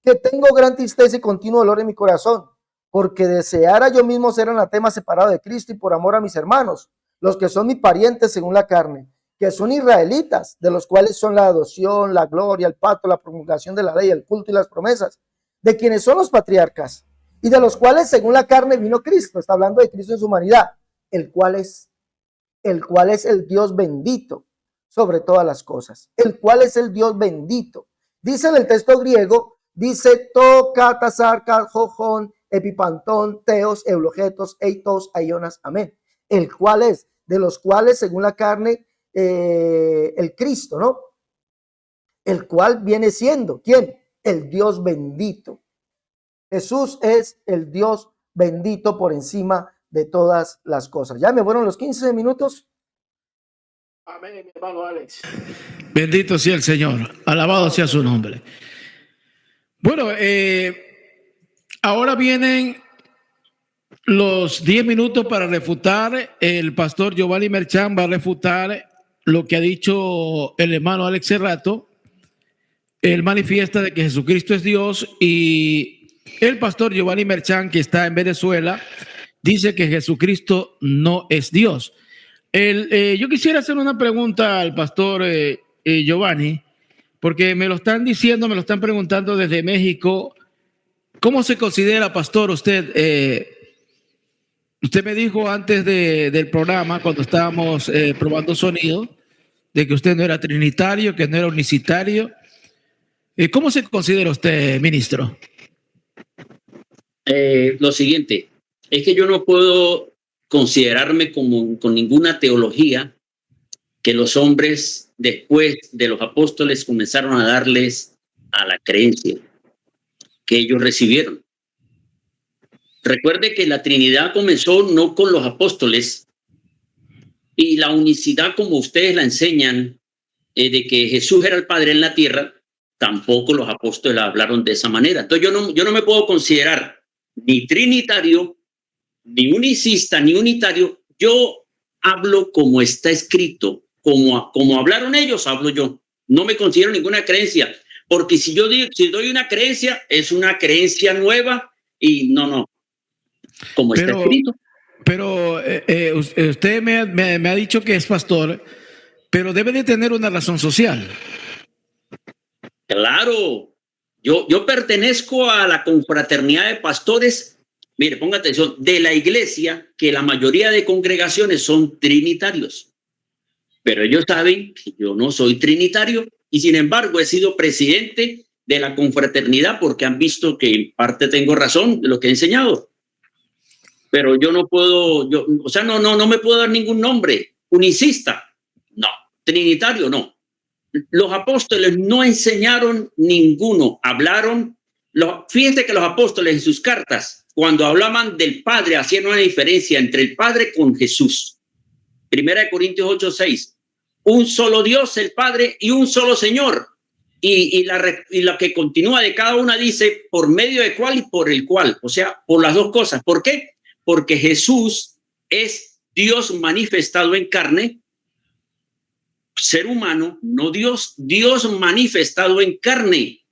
que tengo gran tristeza y continuo dolor en mi corazón, porque deseara yo mismo ser anatema separado de Cristo y por amor a mis hermanos, los que son mis parientes según la carne, que son israelitas, de los cuales son la adopción, la gloria, el pacto, la promulgación de la ley, el culto y las promesas, de quienes son los patriarcas, y de los cuales según la carne vino Cristo. Está hablando de Cristo en su humanidad, el cual es el Dios bendito sobre todas las cosas, el cual es el Dios bendito. Dice en el texto griego, dice to, kata, sarka, jojon, epipantón, teos, eulogetos, eitos, aionas, amén. El cual es, de los cuales según la carne, el Cristo, ¿no? El cual viene siendo, ¿quién? El Dios bendito. Jesús es el Dios bendito por encima de todas las cosas. Ya me fueron los 15 minutos. Amén, mi hermano Alex. Bendito sea el Señor. Alabado sea su nombre. Bueno, ahora vienen los 10 minutos para refutar. El pastor Giovanni Merchan va a refutar lo que ha dicho el hermano Alex Cerrato. Él manifiesta de que Jesucristo es Dios, y el pastor Giovanni Merchan, que está en Venezuela, dice que Jesucristo no es Dios. Yo quisiera hacer una pregunta al pastor Giovanni, porque me lo están diciendo, me lo están preguntando desde México. ¿Cómo se considera, pastor, usted? Usted me dijo antes del programa, cuando estábamos probando sonido, de que usted no era trinitario, que no era unicitario. ¿Cómo se considera usted, ministro? Lo siguiente, es que yo no puedo considerarme con ninguna teología que los hombres después de los apóstoles comenzaron a darles a la creencia que ellos recibieron. Recuerde que la Trinidad comenzó no con los apóstoles, y la unicidad como ustedes la enseñan, de que Jesús era el Padre en la tierra, tampoco los apóstoles hablaron de esa manera. Entonces yo no me puedo considerar ni trinitario, ni unicista, ni unitario. Yo hablo como está escrito, como hablaron ellos, hablo yo. No me considero ninguna creencia, porque si doy una creencia, es una creencia nueva, y no, como está escrito. Pero usted me ha dicho que es pastor, pero debe de tener una razón social. Claro, yo pertenezco a la confraternidad de pastores, mire, ponga atención, de la iglesia, que la mayoría de congregaciones son trinitarios. Pero ellos saben que yo no soy trinitario y sin embargo he sido presidente de la confraternidad porque han visto que en parte tengo razón de lo que he enseñado. Pero yo no puedo, no me puedo dar ningún nombre. Unicista, no. Trinitario, no. Los apóstoles no enseñaron ninguno, hablaron. Fíjense que los apóstoles en sus cartas, cuando hablaban del Padre, hacían una diferencia entre el Padre con Jesús. 1 Corintios 8:6. Un solo Dios, el Padre, y un solo Señor. Y la que continúa de cada una dice, por medio de cuál y por el cual. O sea, por las dos cosas. ¿Por qué? Porque Jesús es Dios manifestado en carne, ser humano, no Dios, Dios manifestado en carne.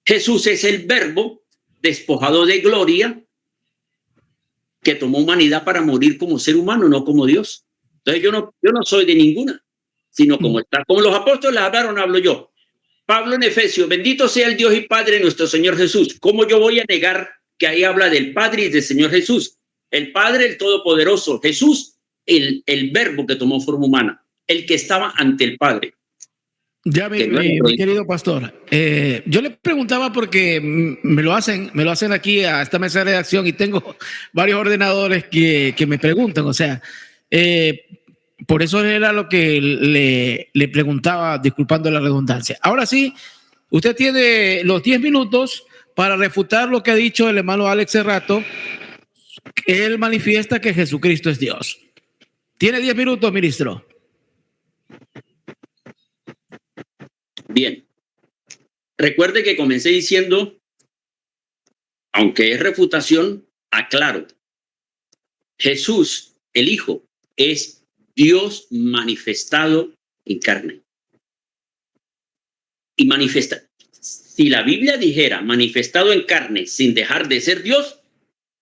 Jesús es el Verbo despojado de gloria que tomó humanidad para morir como ser humano, no como Dios. Entonces yo no soy de ninguna, sino como los apóstoles hablaron, hablo yo. Pablo en Efesios, bendito sea el Dios y Padre de nuestro Señor Jesús. ¿Cómo yo voy a negar que ahí habla del Padre y del Señor Jesús? El Padre, el Todopoderoso. Jesús, el Verbo que tomó forma humana, el que estaba ante el Padre. Ya, mi querido pastor, yo le preguntaba porque me lo hacen aquí a esta mesa de redacción y tengo varios ordenadores que me preguntan, o sea, por eso era lo que le preguntaba, disculpando la redundancia. Ahora sí, usted tiene los 10 minutos para refutar lo que ha dicho el hermano Alex hace rato, que él manifiesta que Jesucristo es Dios. Tiene 10 minutos, ministro. Bien, recuerde que comencé diciendo, aunque es refutación, aclaro, Jesús, el Hijo, es Dios manifestado en carne. Y manifesta. Si la Biblia dijera manifestado en carne sin dejar de ser Dios,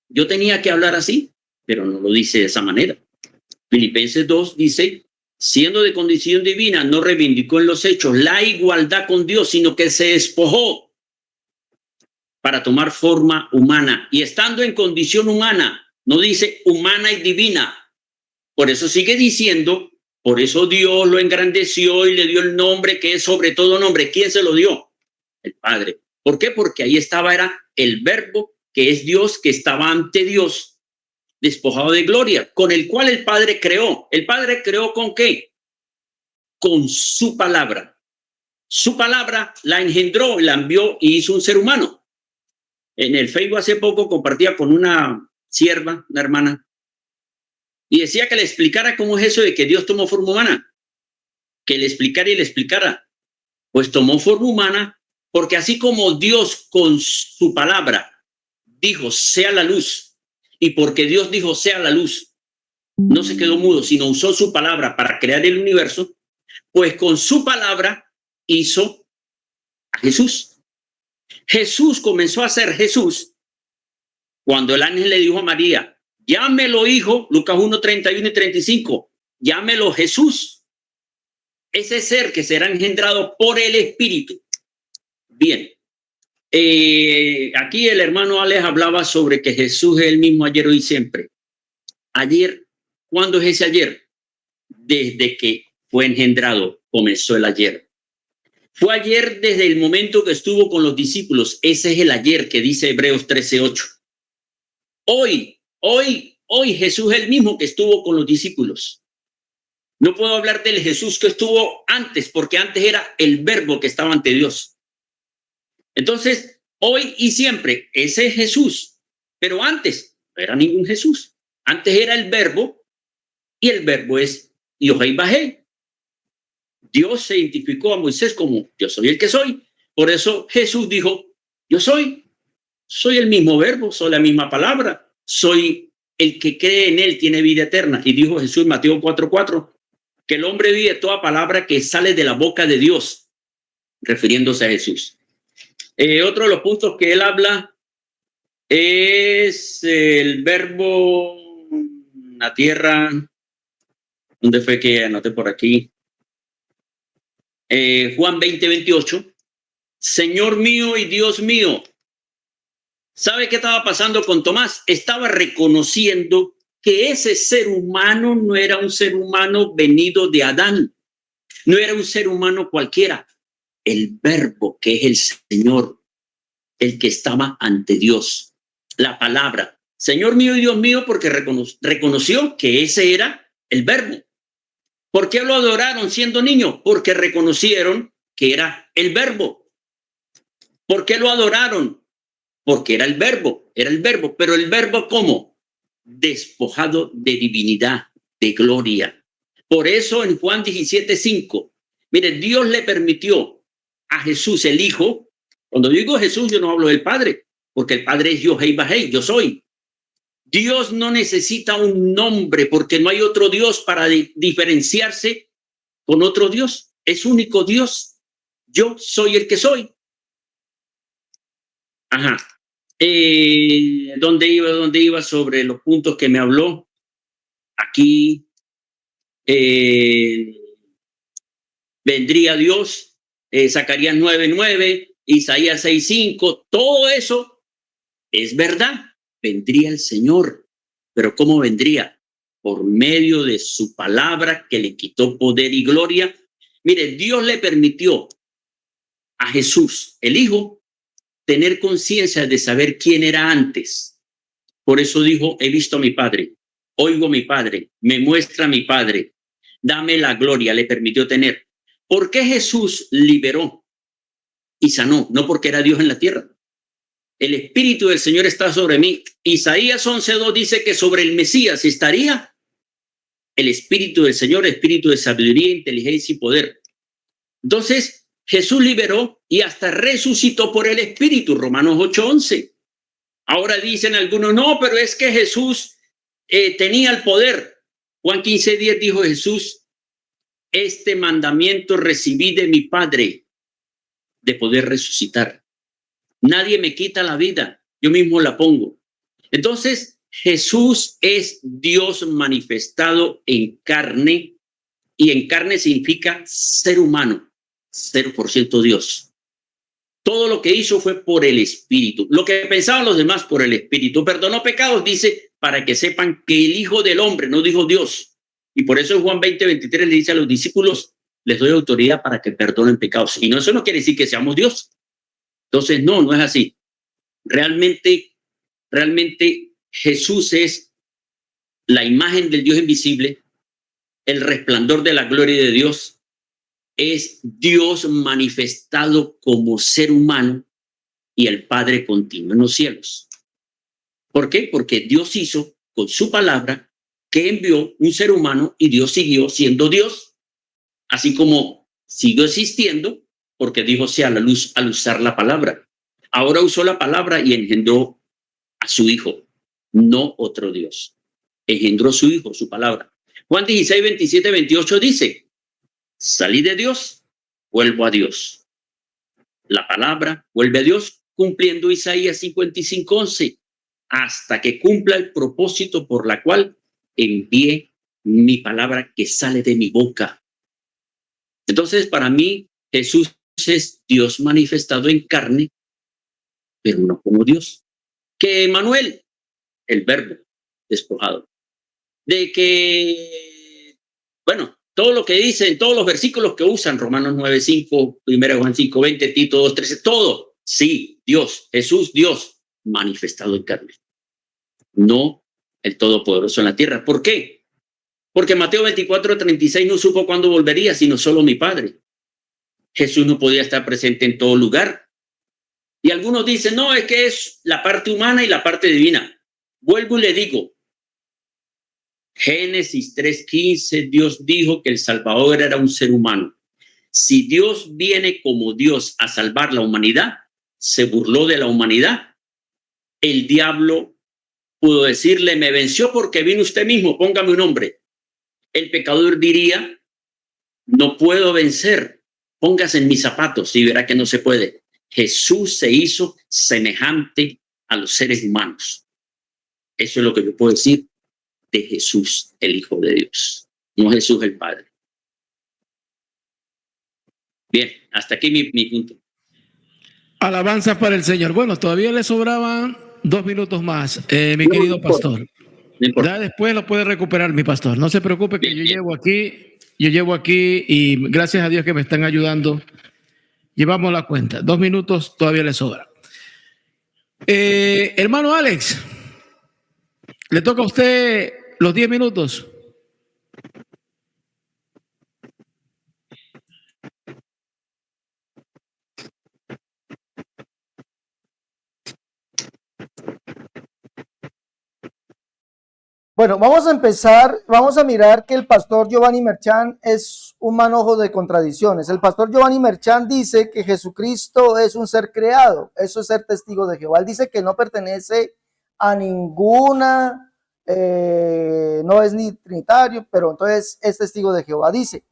yo tenía que hablar así, pero no lo dice de esa manera. Filipenses 2 dice, siendo de condición divina, no reivindicó en los hechos la igualdad con Dios, sino que se despojó para tomar forma humana. Y estando en condición humana, no dice humana y divina. Por eso sigue diciendo, por eso Dios lo engrandeció y le dio el nombre que es sobre todo nombre. ¿Quién se lo dio? El Padre. ¿Por qué? Porque ahí era el Verbo, que es Dios, que estaba ante Dios, despojado de gloria, con el cual el Padre creó. ¿El Padre creó con qué? Con su palabra. Su palabra la engendró, la envió y hizo un ser humano. En el Facebook hace poco compartía con una sierva, una hermana, y decía que le explicara cómo es eso de que Dios tomó forma humana. Que le explicara y le explicara. Pues tomó forma humana porque así como Dios con su palabra dijo, sea la luz, y porque Dios dijo, sea la luz, no se quedó mudo, sino usó su palabra para crear el universo, pues con su palabra hizo a Jesús. Jesús comenzó a ser Jesús cuando el ángel le dijo a María, llámelo hijo, Lucas 1, 31 y 35, llámelo Jesús, ese ser que será engendrado por el Espíritu. Bien, aquí el hermano Alex hablaba sobre que Jesús es el mismo ayer, hoy y siempre. Ayer, ¿cuándo es ese ayer? Desde que fue engendrado, comenzó el ayer. Fue ayer desde el momento que estuvo con los discípulos. Ese es el ayer que dice Hebreos 13:8. Hoy Jesús es el mismo que estuvo con los discípulos. No puedo hablar del Jesús que estuvo antes, porque antes era el Verbo que estaba ante Dios. Entonces, hoy y siempre, ese es Jesús. Pero antes no era ningún Jesús. Antes era el Verbo, y el Verbo es Yohei Bajé. Dios se identificó a Moisés como yo soy el que soy. Por eso Jesús dijo, yo soy el mismo Verbo, soy la misma palabra, soy el que cree en él, tiene vida eterna. Y dijo Jesús en Mateo 4:4, que el hombre vive toda palabra que sale de la boca de Dios, refiriéndose a Jesús. Otro de los puntos que él habla es el verbo, la tierra. ¿Dónde fue que anoté por aquí? Juan 20:28. Señor mío y Dios mío. ¿Sabe qué estaba pasando con Tomás? Estaba reconociendo que ese ser humano no era un ser humano venido de Adán, no era un ser humano cualquiera, el Verbo, que es el Señor, el que estaba ante Dios, la palabra, Señor mío y Dios mío, porque reconoció que ese era el Verbo. ¿Por qué lo adoraron siendo niño? Porque reconocieron que era el Verbo. ¿Por qué lo adoraron? Porque era el Verbo, pero el Verbo ¿cómo? Despojado de divinidad, de gloria. Por eso en Juan 17:5, mire, Dios le permitió a Jesús, el Hijo. Cuando digo Jesús, yo no hablo del Padre, porque el Padre es Yohei Bahei, yo soy. Dios no necesita un nombre, porque no hay otro Dios para diferenciarse con otro Dios. Es único Dios. Yo soy el que soy. Ajá. ¿Dónde iba sobre los puntos que me habló? Aquí vendría Dios, Zacarías 9:9, Isaías 6:5, todo eso es verdad. Vendría el Señor, pero ¿cómo vendría? Por medio de su palabra que le quitó poder y gloria. Mire, Dios le permitió a Jesús, el Hijo, tener conciencia de saber quién era antes. Por eso dijo, he visto a mi Padre, oigo a mi Padre, me muestra a mi Padre, dame la gloria, le permitió tener. ¿Por qué Jesús liberó y sanó? No porque era Dios en la tierra. El Espíritu del Señor está sobre mí. Isaías 11:2 dice que sobre el Mesías estaría el Espíritu del Señor, Espíritu de sabiduría, inteligencia y poder. Entonces, Jesús liberó y hasta resucitó por el Espíritu, Romanos 8:11. Ahora dicen algunos, no, pero es que Jesús tenía el poder. Juan 15:10 dijo Jesús, este mandamiento recibí de mi Padre, de poder resucitar. Nadie me quita la vida, yo mismo la pongo. Entonces, Jesús es Dios manifestado en carne, y en carne significa ser humano, 0% Dios. Todo lo que hizo fue por el Espíritu. Lo que pensaban los demás por el Espíritu. Perdonó pecados, dice, para que sepan que el Hijo del Hombre, no dijo Dios. Y por eso en Juan 20:23 le dice a los discípulos, les doy autoridad para que perdonen pecados. Y no, eso no quiere decir que seamos Dios. Entonces, no es así. Realmente Jesús es la imagen del Dios invisible, el resplandor de la gloria de Dios, es Dios manifestado como ser humano y el Padre continuo en los cielos. ¿Por qué? Porque Dios hizo con su palabra que envió un ser humano y Dios siguió siendo Dios, así como siguió existiendo porque dijo sea la luz al usar la palabra. Ahora usó la palabra y engendró a su Hijo, no otro Dios. Engendró su Hijo, su palabra. Juan 16:27-28 dice, salí de Dios, vuelvo a Dios. La palabra vuelve a Dios, cumpliendo Isaías 55:11, hasta que cumpla el propósito por la cual envié mi palabra que sale de mi boca. Entonces, para mí, Jesús es Dios manifestado en carne, pero no como Dios. Que Manuel, el Verbo despojado. De que, bueno, todo lo que dicen, todos los versículos que usan, Romanos 9:5, 1 Juan 5:20, Tito 2:13, todo, sí, Dios, Jesús, Dios, manifestado en carne. No el Todopoderoso en la tierra. ¿Por qué? Porque Mateo 24:36 no supo cuándo volvería, sino solo mi Padre. Jesús no podía estar presente en todo lugar. Y algunos dicen, no, es que es la parte humana y la parte divina. Vuelvo y le digo, Génesis 3:15, Dios dijo que el Salvador era un ser humano. Si Dios viene como Dios a salvar la humanidad, se burló de la humanidad. El diablo pudo decirle, me venció porque vino usted mismo, póngame un nombre. El pecador diría, no puedo vencer, póngase en mis zapatos y verá que no se puede. Jesús se hizo semejante a los seres humanos. Eso es lo que yo puedo decir de Jesús, el Hijo de Dios, no Jesús el Padre. Bien, hasta aquí mi punto. Alabanza para el Señor. Bueno, todavía le sobraban 2 minutos más, mi querido pastor. No importa. Ya después lo puede recuperar mi pastor. No se preocupe que Bien, bien. yo llevo aquí y gracias a Dios que me están ayudando. Llevamos la cuenta. 2 minutos todavía le sobra. Hermano Alex, le toca a usted los 10 minutos. Bueno, vamos a empezar, vamos a mirar que el pastor Giovanni Merchan es un manojo de contradicciones. El pastor Giovanni Merchan dice que Jesucristo es un ser creado, eso es ser testigo de Jehová. Él dice que no pertenece a ninguna, no es ni trinitario, pero entonces es testigo de Jehová. Dice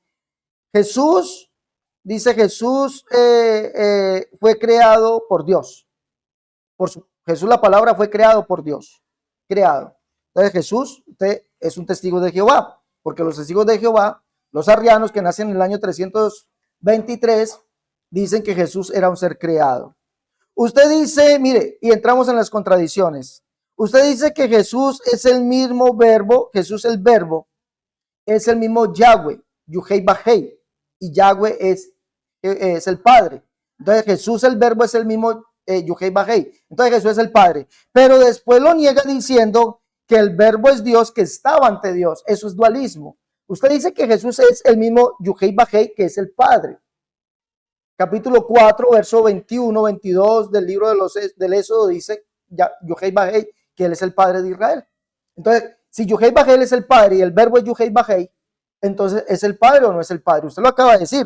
Jesús fue creado por Dios. Jesús, la palabra, fue creado por Dios, creado. Entonces Jesús, usted es un testigo de Jehová, porque los testigos de Jehová, los arrianos que nacen en el año 323, dicen que Jesús era un ser creado. Usted dice, mire, y entramos en las contradicciones. Usted dice que Jesús es el mismo verbo, Jesús el verbo, es el mismo Yahweh, Yuhei Bajei, y Yahweh es el Padre. Entonces Jesús el verbo es el mismo Yuhei Bajei. Entonces Jesús es el Padre. Pero después lo niega diciendo que el verbo es Dios que estaba ante Dios. Eso es dualismo. Usted dice que Jesús es el mismo Yuhei Bajei, que es el Padre. Capítulo 4, verso 21, 22 del libro del Éxodo dice Yuhei Bajei, que él es el Padre de Israel. Entonces, si Yuhei Bajei es el Padre y el verbo es Yuhei Bajei, entonces ¿es el Padre o no es el Padre? Usted lo acaba de decir.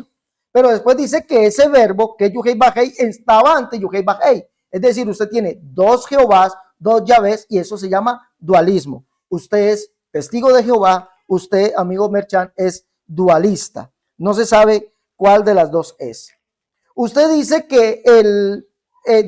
Pero después dice que ese verbo, que es Yuhei Bajei, estaba ante Yuhei Bajei. Es decir, usted tiene dos Jehovás, dos Yahvés, y eso se llama dualismo. Usted es testigo de Jehová, usted, amigo Merchan, es dualista. No se sabe cuál de las dos es. Usted dice que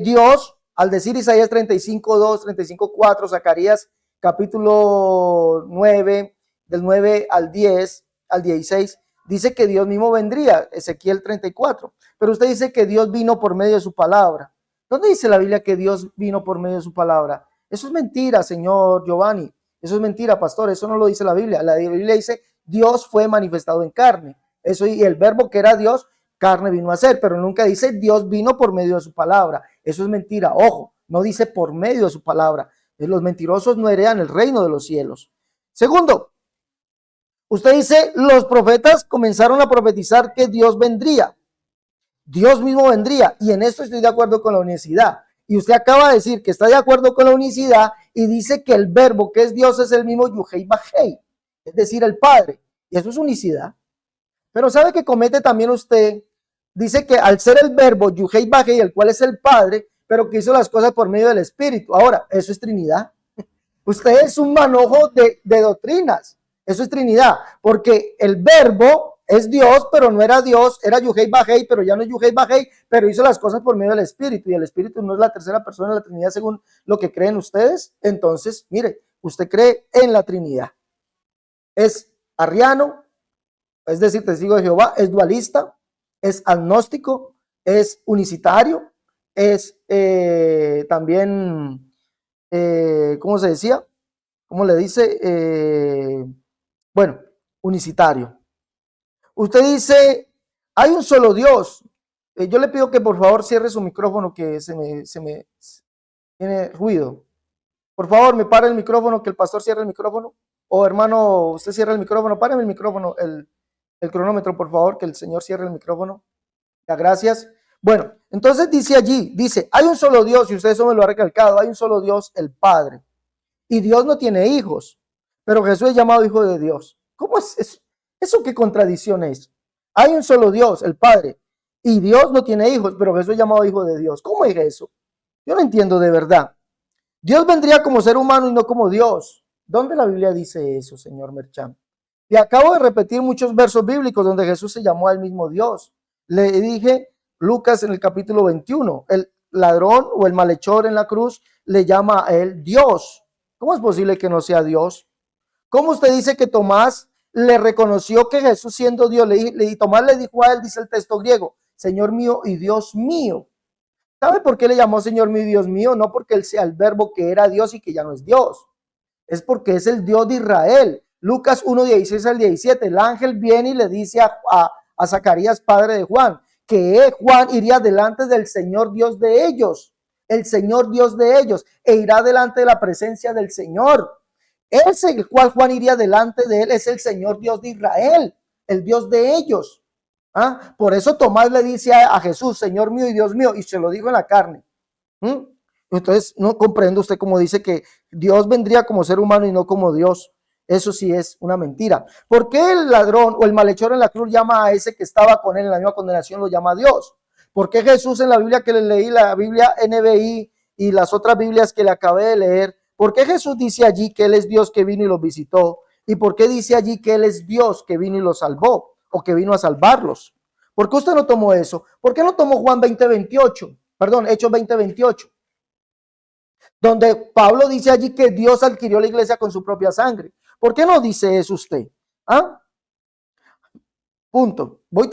Dios, al decir Isaías 35:2, 35:4, Zacarías capítulo 9, del 9 al 10, al 16, dice que Dios mismo vendría, Ezequiel 34. Pero usted dice que Dios vino por medio de su palabra. ¿Dónde dice la Biblia que Dios vino por medio de su palabra? Eso es mentira, señor Giovanni. Eso es mentira, pastor. Eso no lo dice la Biblia. La Biblia dice, Dios fue manifestado en carne. Eso, y el verbo que era Dios, carne vino a ser, pero nunca dice Dios vino por medio de su palabra. Eso es mentira. Ojo, no dice por medio de su palabra. Los mentirosos no heredan el reino de los cielos. Segundo, usted dice, los profetas comenzaron a profetizar que Dios vendría. Dios mismo vendría, y en esto estoy de acuerdo con la unicidad. Y usted acaba de decir que está de acuerdo con la unicidad y dice que el verbo que es Dios es el mismo Yuhei Bajei, es decir, el Padre. Y eso es unicidad. Pero sabe que comete también usted, dice que al ser el verbo Yuhei Bajei, el cual es el Padre, pero que hizo las cosas por medio del Espíritu. Ahora, eso es Trinidad. Usted es un manojo de doctrinas. Eso es Trinidad, porque el verbo es Dios, pero no era Dios, era Yuhei Bajei, pero ya no es Yuhei Bajei, pero hizo las cosas por medio del Espíritu, y el Espíritu no es la tercera persona de la Trinidad según lo que creen ustedes. Entonces, mire, usted cree en la Trinidad. Es arriano, es decir, testigo de Jehová, es dualista, es agnóstico, es unicitario, es también, ¿cómo se decía? ¿Cómo le dice? Bueno, unicitario. Usted dice, hay un solo Dios. Yo le pido que por favor cierre su micrófono, que se me tiene ruido. Por favor, me para el micrófono, que el pastor cierre el micrófono. O hermano, usted cierra el micrófono, páreme el micrófono, el cronómetro, por favor, que el Señor cierre el micrófono. Ya, gracias. Bueno, entonces dice allí, dice, hay un solo Dios, y usted eso me lo ha recalcado, hay un solo Dios, el Padre. Y Dios no tiene hijos, pero Jesús es llamado hijo de Dios. ¿Cómo es eso? ¿Eso qué contradicción es? Hay un solo Dios, el Padre, y Dios no tiene hijos, pero Jesús es llamado hijo de Dios. ¿Cómo es eso? Yo no entiendo de verdad. Dios vendría como ser humano y no como Dios. ¿Dónde la Biblia dice eso, señor Merchan? Y acabo de repetir muchos versos bíblicos donde Jesús se llamó al mismo Dios. Le dije, Lucas en el capítulo 21, el ladrón o el malhechor en la cruz le llama a él Dios. ¿Cómo es posible que no sea Dios? ¿Cómo usted dice que Tomás le reconoció que Jesús siendo Dios, Tomás le dijo a él, dice el texto griego, Señor mío y Dios mío? ¿Sabe por qué le llamó Señor mío y Dios mío? No porque él sea el verbo que era Dios y que ya no es Dios. es porque es el Dios de Israel. Lucas 1:16 al 17, el ángel viene y le dice a Zacarías, padre de Juan, que Juan iría delante del Señor Dios de ellos, el Señor Dios de ellos, e irá delante de la presencia del Señor. Ese el cual Juan iría delante de él es el Señor Dios de Israel, el Dios de ellos. ¿Ah? Por eso Tomás le dice a Jesús, Señor mío y Dios mío, y se lo dijo en la carne. Entonces no comprende usted cómo dice que Dios vendría como ser humano y no como Dios. Eso sí es una mentira. ¿Por qué el ladrón o el malhechor en la cruz llama a ese que estaba con él en la misma condenación, lo llama a Dios? ¿Por qué Jesús en la Biblia que le leí, la Biblia NBI y las otras Biblias que le acabé de leer, por qué Jesús dice allí que Él es Dios que vino y los visitó? ¿Y por qué dice allí que Él es Dios que vino y los salvó o que vino a salvarlos? ¿Por qué usted no tomó eso? ¿Por qué no tomó Juan 20:28? Perdón, Hechos 20:28. Donde Pablo dice allí que Dios adquirió la iglesia con su propia sangre. ¿Por qué no dice eso usted? ¿Ah? Punto. Voy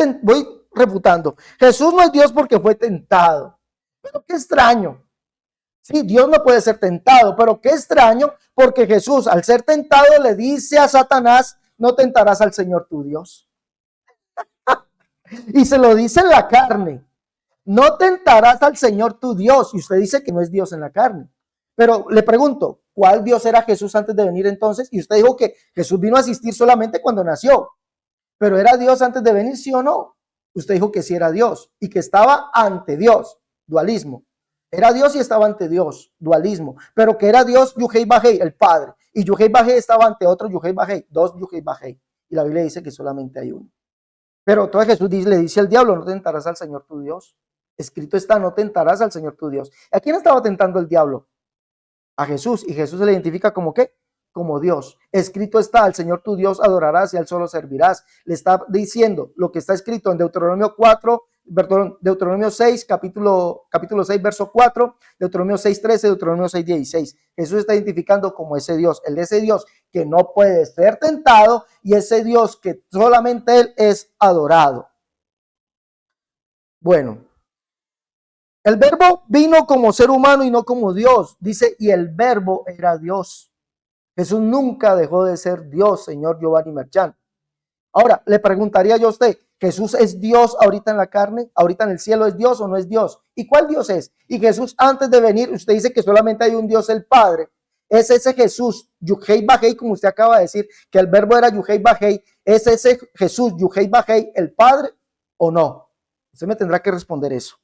refutando. Jesús no es Dios porque fue tentado. Pero qué extraño. Sí, Dios no puede ser tentado, pero qué extraño porque Jesús al ser tentado le dice a Satanás, no tentarás al Señor tu Dios. Y se lo dice en la carne. No tentarás al Señor tu Dios. Y usted dice que no es Dios en la carne. Pero le pregunto, ¿cuál Dios era Jesús antes de venir entonces? Y usted dijo que Jesús vino a asistir solamente cuando nació. ¿Pero era Dios antes de venir, sí o no? Usted dijo que sí era Dios y que estaba ante Dios, dualismo. Era Dios y estaba ante Dios, dualismo. Pero que era Dios, Yuhei Bajei, el Padre. Y Yuhei Bajei estaba ante otro Yuhei Bajei, dos Yuhei Bajei. Y la Biblia dice que solamente hay uno. Pero entonces Jesús le dice al diablo, no tentarás al Señor tu Dios. Escrito está, no tentarás al Señor tu Dios. ¿A quién estaba tentando el diablo? A Jesús. Y Jesús se le identifica como ¿qué? Como Dios. Escrito está, al Señor tu Dios adorarás y al solo servirás. Le está diciendo lo que está escrito en Deuteronomio 4, perdón, Deuteronomio 6, capítulo 6, verso 4, Deuteronomio 6:13, Deuteronomio 6:16. Jesús está identificando como ese Dios, ese Dios que no puede ser tentado y ese Dios que solamente Él es adorado. Bueno, el verbo vino como ser humano y no como Dios. Dice, y el verbo era Dios. Jesús nunca dejó de ser Dios, señor Giovanni Merchant. Ahora, le preguntaría yo a usted, ¿Jesús es Dios ahorita en la carne? ¿Ahorita en el cielo es Dios o no es Dios? ¿Y cuál Dios es? Y Jesús antes de venir, usted dice que solamente hay un Dios, el Padre. ¿Es ese Jesús, Yuhei Bajei, como usted acaba de decir, que el verbo era Yuhei Bajei? ¿Es ese Jesús, Yuhei Bajei, el Padre o no? Usted me tendrá que responder eso.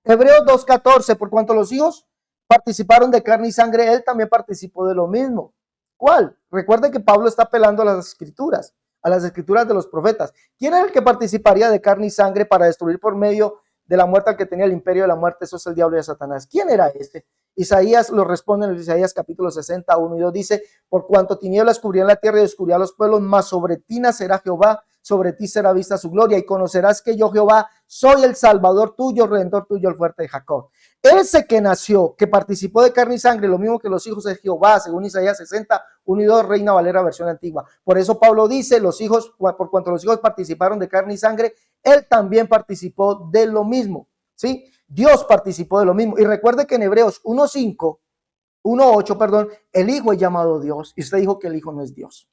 Hebreos 2:14, por cuanto los hijos participaron de carne y sangre, él también participó de lo mismo. ¿Cuál? Recuerde que Pablo está apelando a las escrituras de los profetas. ¿Quién era el que participaría de carne y sangre para destruir por medio de la muerte al que tenía el imperio de la muerte? Eso es el diablo y Satanás. ¿Quién era este? Isaías lo responde en el Isaías capítulo 60, 1 y 2, dice, por cuanto tinieblas cubrían la tierra y oscuridad los pueblos, mas sobre ti nacerá Jehová, sobre ti será vista su gloria, y conocerás que yo Jehová soy el Salvador tuyo, Redentor tuyo, el fuerte de Jacob. Ese que nació, que participó de carne y sangre, lo mismo que los hijos de Jehová, según Isaías 60, 1 y 2, Reina Valera, versión antigua. Por eso Pablo dice, los hijos, por cuanto los hijos participaron de carne y sangre, él también participó de lo mismo, ¿sí? Dios participó de lo mismo. Y recuerde que en Hebreos 1:8, perdón, el Hijo es llamado Dios. Y usted dijo que el Hijo no es Dios.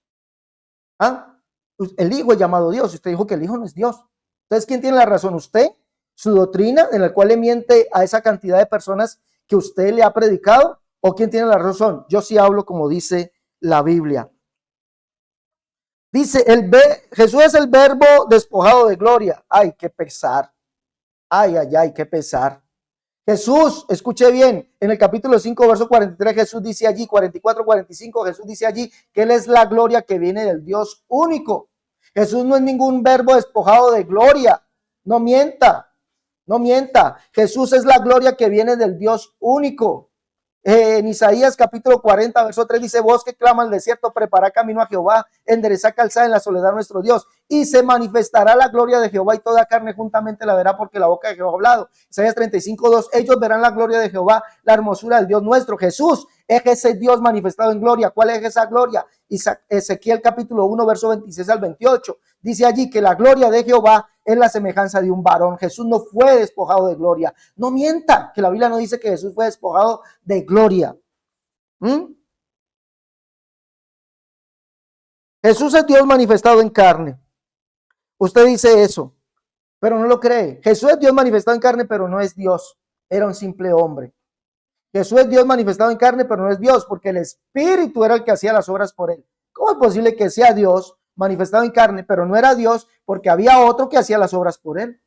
¿Ah? El Hijo es llamado Dios. Y usted dijo que el Hijo no es Dios. Entonces, ¿quién tiene la razón? ¿Usted? ¿Su doctrina en la cual le miente a esa cantidad de personas que usted le ha predicado? ¿O quién tiene la razón? Yo sí hablo como dice la Biblia. Dice, Jesús es el verbo despojado de gloria. Ay, qué pesar. Ay, ay, ay, qué pesar. Jesús, escuche bien, en el capítulo 5, verso 43, Jesús dice allí, 44, 45, Jesús dice allí que Él es la gloria que viene del Dios único. Jesús no es ningún verbo despojado de gloria. No mienta, no mienta. Jesús es la gloria que viene del Dios único. En Isaías capítulo 40, verso 3 dice, vos que clama al desierto, prepara camino a Jehová, endereza calzada en la soledad nuestro Dios, y se manifestará la gloria de Jehová y toda carne juntamente la verá porque la boca de Jehová ha hablado. Isaías 35:2, ellos verán la gloria de Jehová, la hermosura del Dios nuestro. Jesús es ese Dios manifestado en gloria. ¿Cuál es esa gloria? Ezequiel capítulo 1, verso 26 al 28, dice allí que la gloria de Jehová es la semejanza de un varón. Jesús no fue despojado de gloria. No mienta, que la Biblia no dice que Jesús fue despojado de gloria. Jesús es Dios manifestado en carne. Usted dice eso, pero no lo cree. Jesús es Dios manifestado en carne, pero no es Dios. Era un simple hombre. Jesús es Dios manifestado en carne, pero no es Dios, porque el Espíritu era el que hacía las obras por él. ¿Cómo es posible que sea Dios manifestado en carne, pero no era Dios, porque había otro que hacía las obras por él?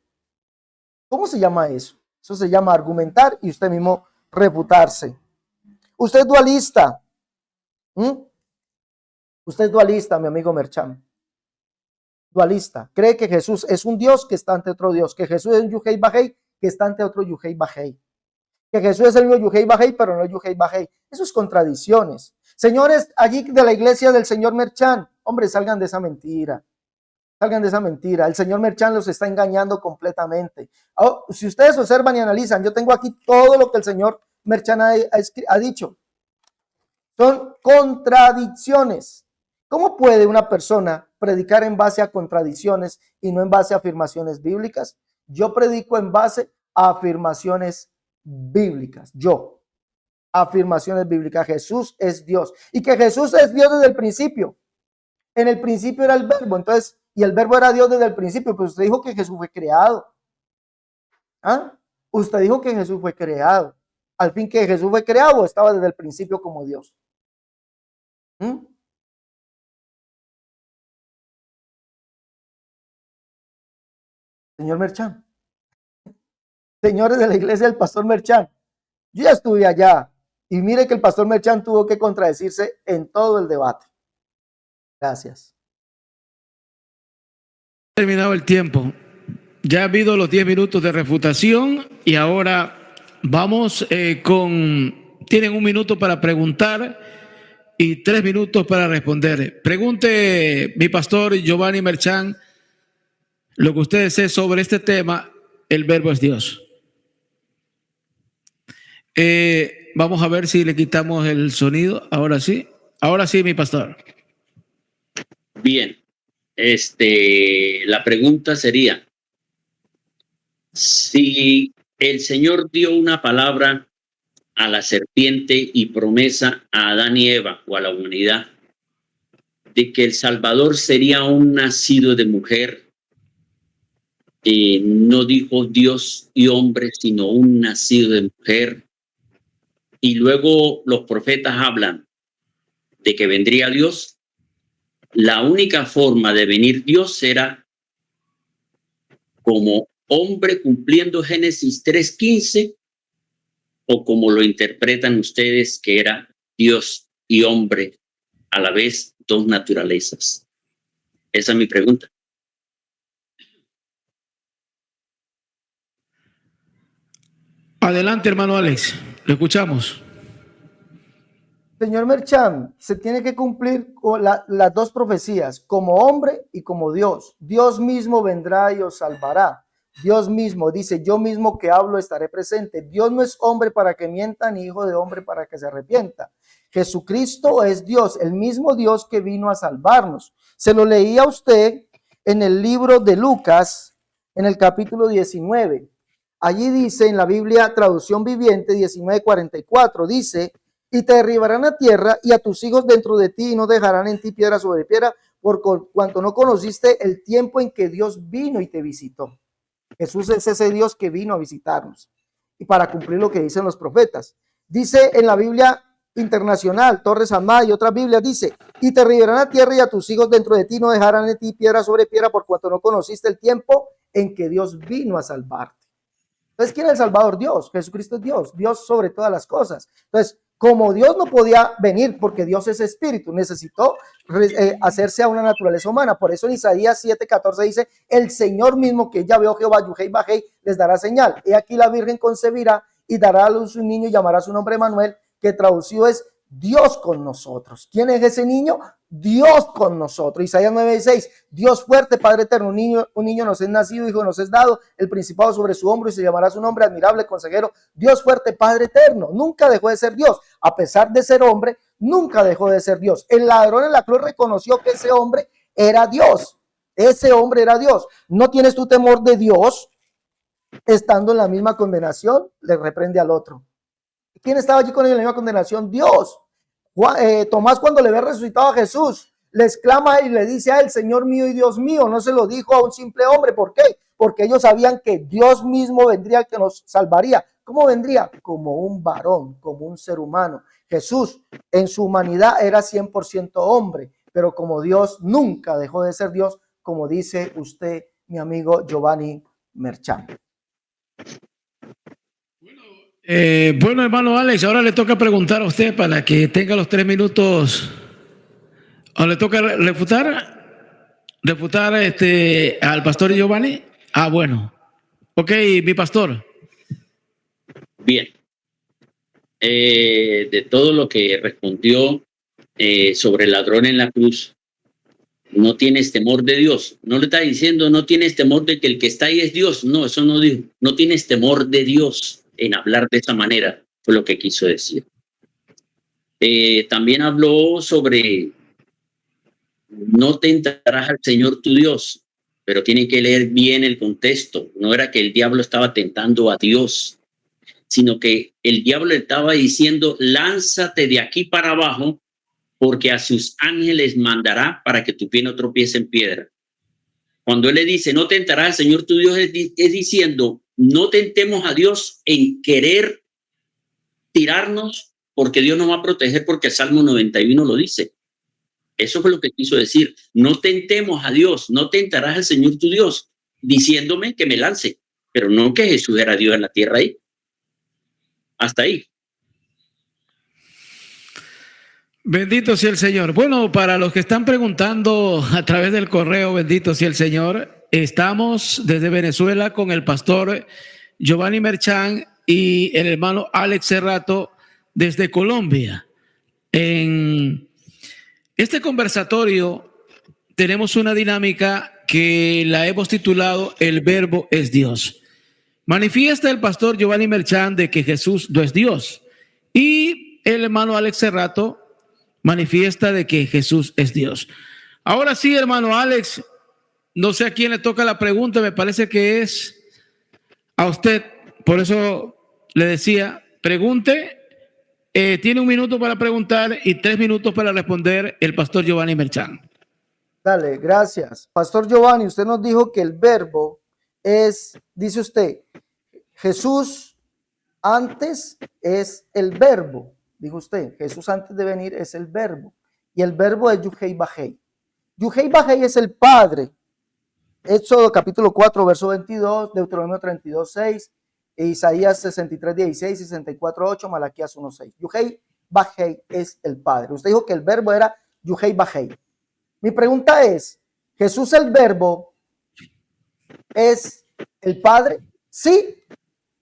¿Cómo se llama eso? Eso se llama argumentar y usted mismo refutarse. Usted es dualista. Usted es dualista, mi amigo Merchan. Dualista. Cree que Jesús es un Dios que está ante otro Dios, que Jesús es un Yuhei Bajei que está ante otro Yuhei Bajei, que Jesús es el mismo Yuhei Bajei, pero no Yuhei Bajei. Eso es contradicciones. Señores, allí de la iglesia del señor Merchan, hombre, salgan de esa mentira. Salgan de esa mentira. El señor Merchan los está engañando completamente. Oh, si ustedes observan y analizan, yo tengo aquí todo lo que el señor Merchan ha dicho. Son contradicciones. ¿Cómo puede una persona predicar en base a contradicciones y no en base a afirmaciones bíblicas? Yo predico en base a afirmaciones bíblicas. Afirmaciones bíblicas. Jesús es Dios. Y que Jesús es Dios desde el principio. En el principio era el verbo, entonces, y el verbo era Dios desde el principio, pero usted dijo que Jesús fue creado. ¿Ah? Usted dijo que Jesús fue creado. Al fin que Jesús fue creado, o estaba desde el principio como Dios. Señor Merchan. Señores de la iglesia del pastor Merchan. Yo ya estuve allá y mire que el pastor Merchan tuvo que contradecirse en todo el debate. Gracias. Terminado el tiempo. Ya ha habido los 10 minutos de refutación y ahora vamos tienen 1 minuto para preguntar y 3 minutos para responder. Pregunte mi pastor Giovanni Merchan lo que usted desee sobre este tema, el verbo es Dios. Vamos a ver si le quitamos el sonido. Ahora sí, mi pastor. Bien, la pregunta sería, si el Señor dio una palabra a la serpiente y promesa a Adán y Eva o a la humanidad de que el Salvador sería un nacido de mujer, no dijo Dios y hombre, sino un nacido de mujer, y luego los profetas hablan de que vendría Dios, la única forma de venir Dios era como hombre cumpliendo Génesis 3:15, o como lo interpretan ustedes, que era Dios y hombre a la vez, dos naturalezas. Esa es mi pregunta. Adelante, hermano Alex, lo escuchamos. Señor Merchan, se tiene que cumplir con las dos profecías, como hombre y como Dios. Dios mismo vendrá y os salvará. Dios mismo dice, yo mismo que hablo estaré presente. Dios no es hombre para que mienta, ni hijo de hombre para que se arrepienta. Jesucristo es Dios, el mismo Dios que vino a salvarnos. Se lo leí a usted en el libro de Lucas, en el capítulo 19. Allí dice en la Biblia, traducción viviente, 19:44, dice, y te derribarán a tierra y a tus hijos dentro de ti y no dejarán en ti piedra sobre piedra, por cuanto no conociste el tiempo en que Dios vino y te visitó. Jesús es ese Dios que vino a visitarnos y para cumplir lo que dicen los profetas. Dice en la Biblia internacional, Torres Amá y otras Biblias, dice, y te derribarán a tierra y a tus hijos dentro de ti no dejarán en ti piedra sobre piedra, por cuanto no conociste el tiempo en que Dios vino a salvarte. Entonces, ¿quién es el Salvador? Dios. Jesucristo es Dios, Dios sobre todas las cosas. Entonces, como Dios no podía venir porque Dios es espíritu, necesitó hacerse a una naturaleza humana. Por eso en Isaías 7:14 dice, el Señor mismo que ya veo Jehová, Yuhei Bajei, les dará señal. He aquí la Virgen concebirá y dará a luz un niño y llamará su nombre Manuel, que traducido es Dios con nosotros. ¿Quién es ese niño? Dios con nosotros. Isaías 9:6, Dios fuerte, Padre eterno, un niño nos es nacido, hijo nos es dado, el principado sobre su hombro y se llamará su nombre admirable, consejero, Dios fuerte, Padre eterno. Nunca dejó de ser Dios, a pesar de ser hombre, nunca dejó de ser Dios. El ladrón en la cruz reconoció que ese hombre era Dios. Ese hombre era Dios. ¿No tienes tu temor de Dios? Estando en la misma condenación, le reprende al otro. ¿Quién estaba allí con él en la misma condenación? Dios. Tomás, cuando le ve resucitado a Jesús, les clama y le dice a él, Señor mío y Dios mío. No se lo dijo a un simple hombre. ¿Por qué? Porque ellos sabían que Dios mismo vendría el que nos salvaría. ¿Cómo vendría? Como un varón, como un ser humano. Jesús en su humanidad era 100% hombre, pero como Dios nunca dejó de ser Dios, como dice usted, mi amigo Giovanni Merchan. Bueno, hermano Alex, ahora le toca preguntar a usted para que tenga los 3 minutos. ¿O le toca refutar? ¿Refutar al pastor Giovanni? Ah, bueno. Ok, mi pastor. Bien. De todo lo que respondió sobre el ladrón en la cruz, no tienes temor de Dios. No le está diciendo, no tienes temor de que el que está ahí es Dios. No, eso no dijo. No tienes temor de Dios en hablar de esa manera, fue lo que quiso decir. También habló sobre no tentarás al Señor tu Dios, pero tiene que leer bien el contexto. No era que el diablo estaba tentando a Dios, sino que el diablo le estaba diciendo, lánzate de aquí para abajo, porque a sus ángeles mandará para que tu pie no tropiece en piedra. Cuando él le dice, no tentarás al Señor tu Dios, es diciendo, no tentemos a Dios en querer tirarnos, porque Dios nos va a proteger, porque el Salmo 91 lo dice. Eso fue lo que quiso decir. No tentemos a Dios, no tentarás al Señor tu Dios, diciéndome que me lance, pero no que Jesús era Dios en la tierra ahí. Hasta ahí. Bendito sea el Señor. Bueno, para los que están preguntando a través del correo, bendito sea el Señor, estamos desde Venezuela con el pastor Giovanni Merchan y el hermano Alex Cerrato desde Colombia. En este conversatorio tenemos una dinámica que la hemos titulado El Verbo es Dios. Manifiesta el pastor Giovanni Merchan de que Jesús no es Dios y el hermano Alex Cerrato manifiesta de que Jesús es Dios. Ahora sí, hermano Alex, no sé a quién le toca la pregunta, me parece que es a usted, por eso le decía, pregunte, tiene 1 minuto para preguntar y 3 minutos para responder el pastor Giovanni Merchan. Dale, gracias. Pastor Giovanni, usted nos dijo que el verbo es, dice usted, Jesús antes es el verbo. Dijo usted, Jesús antes de venir es el verbo. Y el verbo es Yuhei Bajei. Yuhei Bajei es el Padre. Éxodo capítulo 4, verso 22, Deuteronomio 32, 6, Isaías 63, 16, 64, 8, Malaquías 1, 6. Yuhei Bajei es el Padre. Usted dijo que el verbo era Yuhei Bajei. Mi pregunta es, ¿Jesús el verbo es el Padre? ¿Sí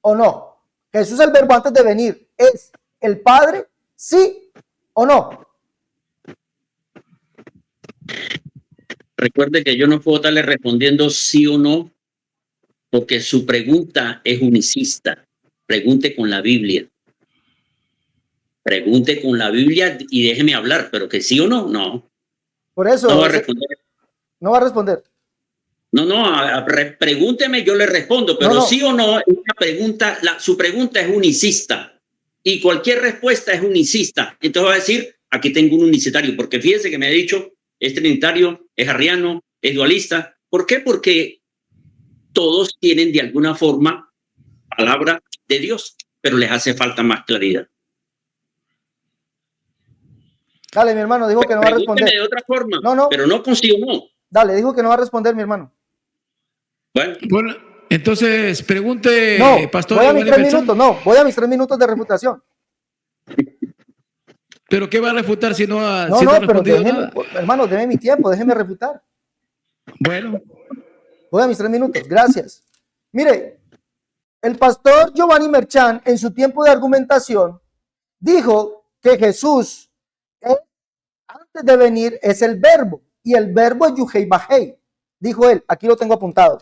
o no? ¿Jesús el verbo antes de venir es el Padre? ¿Sí o no? Recuerde que yo no puedo estarle respondiendo sí o no, porque su pregunta es unicista. Pregunte con la Biblia. Pregunte con la Biblia y déjeme hablar, pero que sí o no, no. Por eso no va a responder. No va a responder. No, pregúnteme, yo le respondo, pero No. sí o no es una pregunta, su pregunta es unicista y cualquier respuesta es unicista. Entonces va a decir, aquí tengo un unicitario, porque fíjese que me ha dicho, es trinitario, es arriano, es dualista. ¿Por qué? Porque todos tienen de alguna forma palabra de Dios, pero les hace falta más claridad. Dale, mi hermano, dijo que no va a responder. De otra forma, no. Pero no consigo no. Dale, dijo que no va a responder, mi hermano. Bueno, entonces pregunte, no, pastor. Voy a mis 3 minutos, voy a mis 3 minutos de refutación. ¿Pero qué va a refutar si no ha pero déjeme, hermano, déjeme mi tiempo, déjeme refutar. Bueno. Voy a mis 3 minutos, gracias. Mire, el pastor Giovanni Merchan, en su tiempo de argumentación, dijo que Jesús, antes de venir, es el verbo, y el verbo es Yuhei Bajei, dijo él, aquí lo tengo apuntado.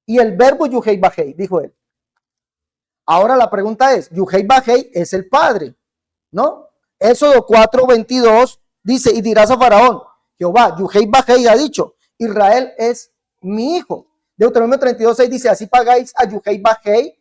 Y el verbo Yuhei Bajei, dijo él. Ahora la pregunta es, Yuhei Bajei es el Padre, ¿no? Éxodo 4:22 dice, y dirás a Faraón, Jehová, Yuhei Bajei ha dicho, Israel es mi hijo. Deuteronomio 32:6 dice, así pagáis a Yuhei Bajei,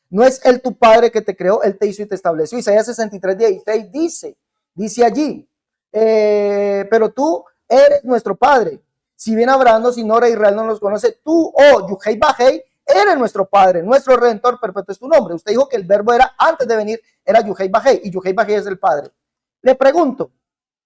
no es él tu padre que te creó, él te hizo y te estableció. Isaías 63:16 dice allí, pero tú eres nuestro Padre. Si bien Abraham nos ignora, Israel no nos conoce, tú, oh Yuhei Bajei, eres nuestro Padre, nuestro Redentor perpetuo es tu nombre. Usted dijo que el verbo era, antes de venir, era Yuhei Bajei, y Yuhei Bajei es el Padre. Le pregunto,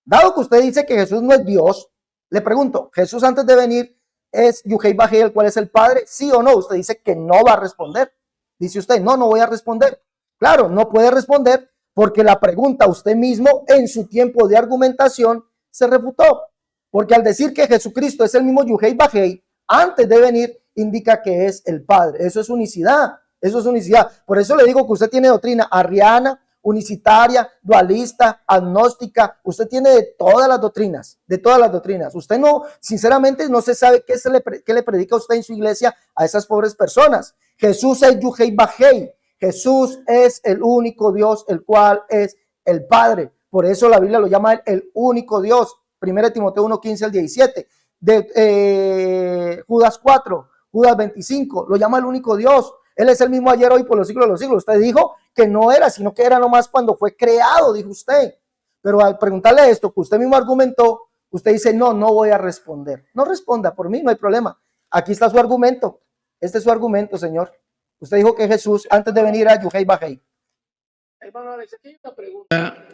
dado que usted dice que Jesús no es Dios, le pregunto, ¿Jesús antes de venir es Yuhei Bajei, el cual es el Padre? ¿Sí o no? Usted dice que no va a responder. Dice usted, no voy a responder. Claro, no puede responder porque la pregunta usted mismo en su tiempo de argumentación se refutó. Porque al decir que Jesucristo es el mismo Yuhei Bajei, antes de venir, indica que es el Padre. Eso es unicidad. Eso es unicidad. Por eso le digo que usted tiene doctrina arriana, unicitaria, dualista, agnóstica. Usted tiene de todas las doctrinas, de todas las doctrinas. Usted no, sinceramente, no se sabe qué le predica usted en su iglesia a esas pobres personas. Jesús es Yuhei Bajei. Jesús es el único Dios, el cual es el Padre. Por eso la Biblia lo llama el único Dios. 1 Timoteo 1, 15 al 17. Judas 4, Judas 25, lo llama el único Dios. Él es el mismo ayer, hoy, por los siglos de los siglos. Usted dijo que no era, sino que era nomás cuando fue creado, dijo usted. Pero al preguntarle esto, que usted mismo argumentó, usted dice, no voy a responder. No responda, por mí no hay problema. Aquí está su argumento. Este es su argumento, señor. Usted dijo que Jesús, antes de venir a Yuhei Bajei. Hermano Alex, aquí hay una pregunta.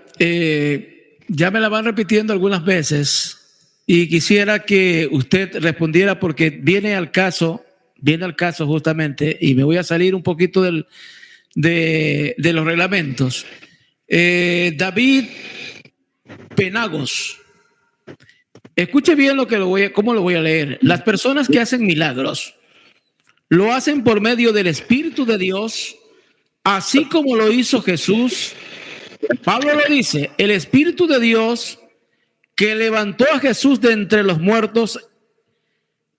Ya me la van repitiendo algunas veces y quisiera que usted respondiera porque viene al caso justamente, y me voy a salir un poquito de los reglamentos. David Penagos, escuche bien cómo lo voy a leer. Las personas que hacen milagros lo hacen por medio del Espíritu de Dios, así como lo hizo Jesús. Pablo lo dice, el Espíritu de Dios que levantó a Jesús de entre los muertos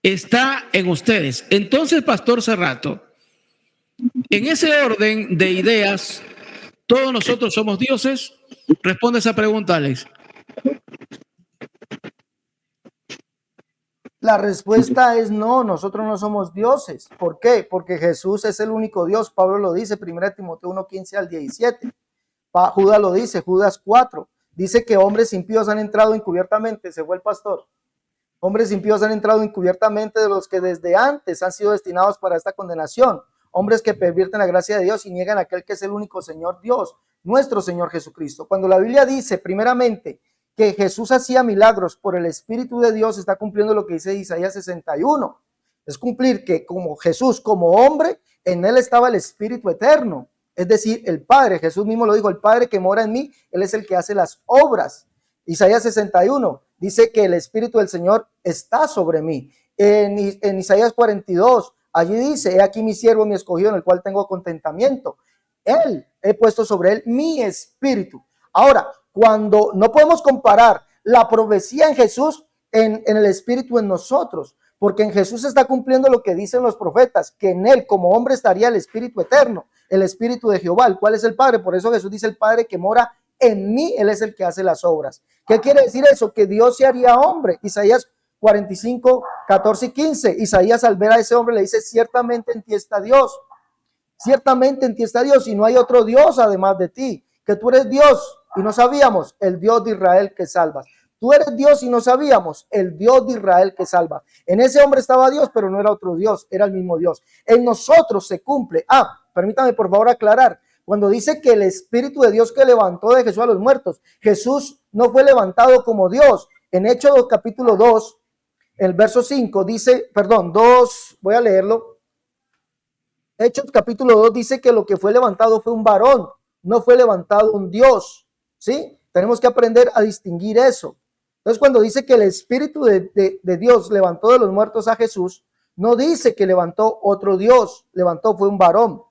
está en ustedes. Entonces, Pastor Cerrato, en ese orden de ideas, ¿todos nosotros somos dioses? Responde esa pregunta, Alex. La respuesta es no, nosotros no somos dioses. ¿Por qué? Porque Jesús es el único Dios. Pablo lo dice, 1 Timoteo 1, 15 al 17. Judas lo dice, Judas 4. Dice que hombres impíos han entrado encubiertamente, se fue el pastor. Hombres impíos han entrado encubiertamente, de los que desde antes han sido destinados para esta condenación. Hombres que pervierten la gracia de Dios y niegan a aquel que es el único Señor Dios, nuestro Señor Jesucristo. Cuando la Biblia dice primeramente que Jesús hacía milagros por el Espíritu de Dios, está cumpliendo lo que dice Isaías 61. Es cumplir que como Jesús, como hombre, en él estaba el Espíritu eterno. Es decir, el Padre. Jesús mismo lo dijo, el Padre que mora en mí, él es el que hace las obras. Isaías 61 dice que el Espíritu del Señor está sobre mí. En Isaías 42, allí dice, he aquí mi siervo, mi escogido, en el cual tengo contentamiento. Él, he puesto sobre él mi espíritu. Ahora, cuando no podemos comparar la profecía en Jesús en el Espíritu en nosotros, porque en Jesús se está cumpliendo lo que dicen los profetas, que en él como hombre estaría el Espíritu eterno, el Espíritu de Jehová, el cual es el Padre. Por eso Jesús dice, el Padre que mora en mí, él es el que hace las obras. ¿Qué quiere decir eso? Que Dios se haría hombre. Isaías 45, 14 y 15. Isaías, al ver a ese hombre, le dice, ciertamente en ti está Dios. Ciertamente en ti está Dios y no hay otro Dios además de ti. Que tú eres Dios y no sabíamos, el Dios de Israel que salvas. Tú eres Dios y no sabíamos, el Dios de Israel que salva. En ese hombre estaba Dios, pero no era otro Dios, era el mismo Dios. En nosotros se cumple. Permítame por favor aclarar. Cuando dice que el Espíritu de Dios que levantó de Jesús a los muertos, Jesús no fue levantado como Dios. En Hechos capítulo 2, el verso 5 dice, voy a leerlo. Hechos capítulo 2 dice que lo que fue levantado fue un varón, no fue levantado un Dios. ¿Sí? Tenemos que aprender a distinguir eso. Entonces, cuando dice que el Espíritu de Dios levantó de los muertos a Jesús, no dice que levantó otro Dios, levantó fue un varón.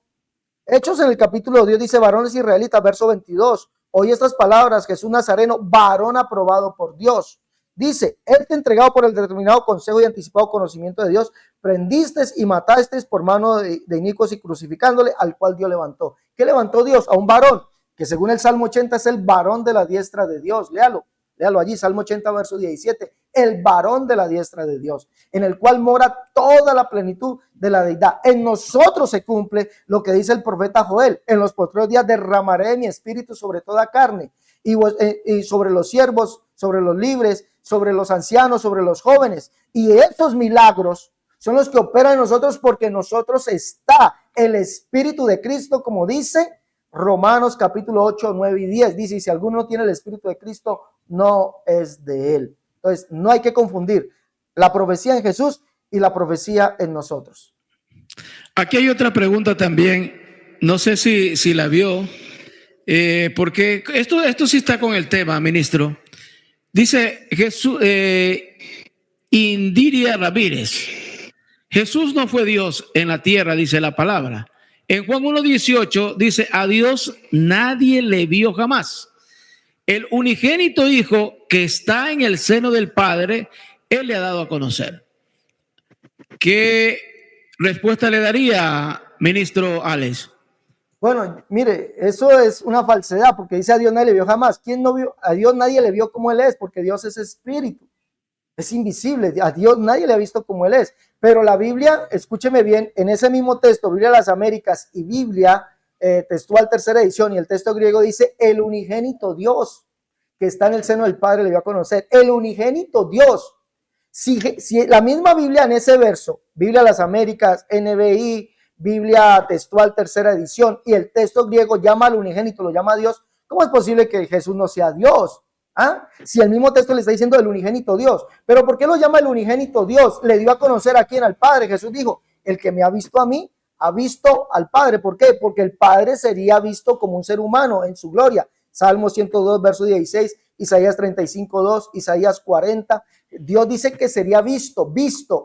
Hechos en el capítulo 2 dice, varones israelitas, verso 22. Oye estas palabras, Jesús Nazareno, varón aprobado por Dios. Dice, él te entregado por el determinado consejo y anticipado conocimiento de Dios, prendiste y mataste por mano de inicuos y crucificándole, al cual Dios levantó. ¿Qué levantó Dios? A un varón, que según el Salmo 80 es el varón de la diestra de Dios. Léalo allí, Salmo 80, verso 17. El varón de la diestra de Dios, en el cual mora toda la plenitud de la deidad. En nosotros se cumple lo que dice el profeta Joel. En los postreros días derramaré mi espíritu sobre toda carne y sobre los siervos sobre los libres, sobre los ancianos, sobre los jóvenes. Y esos milagros son los que operan en nosotros porque en nosotros está el Espíritu de Cristo, como dice Romanos capítulo 8, 9 y 10. Dice, si alguno no tiene el Espíritu de Cristo, no es de él. Entonces, no hay que confundir la profecía en Jesús y la profecía en nosotros. Aquí hay otra pregunta también, no sé si la vio, porque esto sí está con el tema, ministro. Dice Jesús, Indiria Ramírez, Jesús no fue Dios en la tierra, dice la palabra. En Juan 1:18 dice, a Dios nadie le vio jamás. El unigénito Hijo que está en el seno del Padre, Él le ha dado a conocer. ¿Qué respuesta le daría, ministro Alex? Bueno, mire, eso es una falsedad porque dice a Dios nadie le vio jamás. ¿Quién no vio? A Dios nadie le vio como Él es, porque Dios es espíritu, es invisible. A Dios nadie le ha visto como Él es. Pero la Biblia, escúcheme bien, en ese mismo texto, Biblia de las Américas y Biblia textual tercera edición, y el texto griego dice el unigénito Dios que está en el seno del Padre le dio a conocer. El unigénito Dios. Si la misma Biblia en ese verso, Biblia de las Américas, NBI, Biblia textual tercera edición, y el texto griego llama al unigénito, lo llama a Dios, ¿cómo es posible que Jesús no sea Dios? ¿Ah? Si el mismo texto le está diciendo el unigénito Dios. Pero ¿por qué lo llama el unigénito Dios? Le dio a conocer a quién, al Padre. Jesús dijo, el que me ha visto a mí, ha visto al Padre. ¿Por qué? Porque el Padre sería visto como un ser humano en su gloria. Salmo 102, verso 16, Isaías 35, 2, Isaías 40. Dios dice que sería visto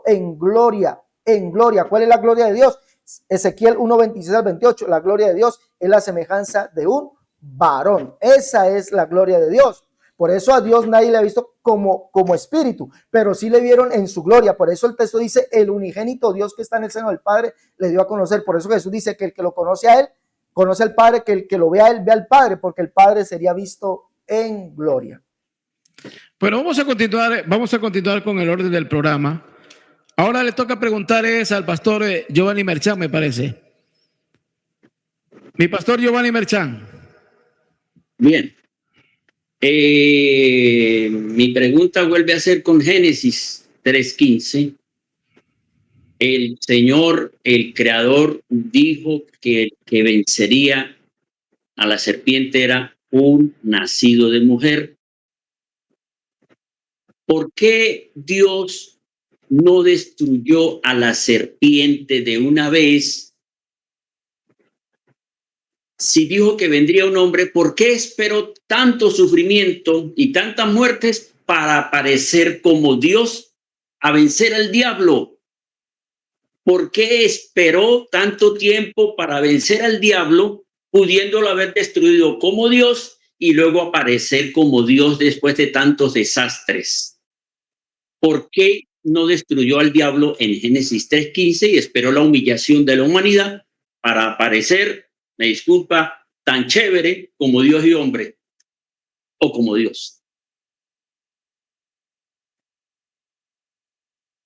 en gloria, en gloria. ¿Cuál es la gloria de Dios? Ezequiel 1, 26 al 28. La gloria de Dios es la semejanza de un varón. Esa es la gloria de Dios. Por eso a Dios nadie le ha visto como espíritu, pero sí le vieron en su gloria. Por eso el texto dice, el unigénito Dios que está en el seno del Padre le dio a conocer. Por eso Jesús dice que el que lo conoce a Él, conoce al Padre, que el que lo vea a Él, ve al Padre, porque el Padre sería visto en gloria. Bueno, vamos a continuar con el orden del programa. Ahora le toca preguntar al pastor Giovanni Merchan, me parece. Mi pastor Giovanni Merchan. Bien. Mi pregunta vuelve a ser con Génesis 3:15. El Señor, el Creador, dijo que el que vencería a la serpiente era un nacido de mujer. ¿Por qué Dios no destruyó a la serpiente de una vez? Si dijo que vendría un hombre, ¿por qué esperó tanto sufrimiento y tantas muertes para aparecer como Dios a vencer al diablo? ¿Por qué esperó tanto tiempo para vencer al diablo, pudiéndolo haber destruido como Dios y luego aparecer como Dios después de tantos desastres? ¿Por qué no destruyó al diablo en Génesis 3:15 y esperó la humillación de la humanidad para aparecer, me disculpa, tan chévere como Dios y hombre, o como Dios?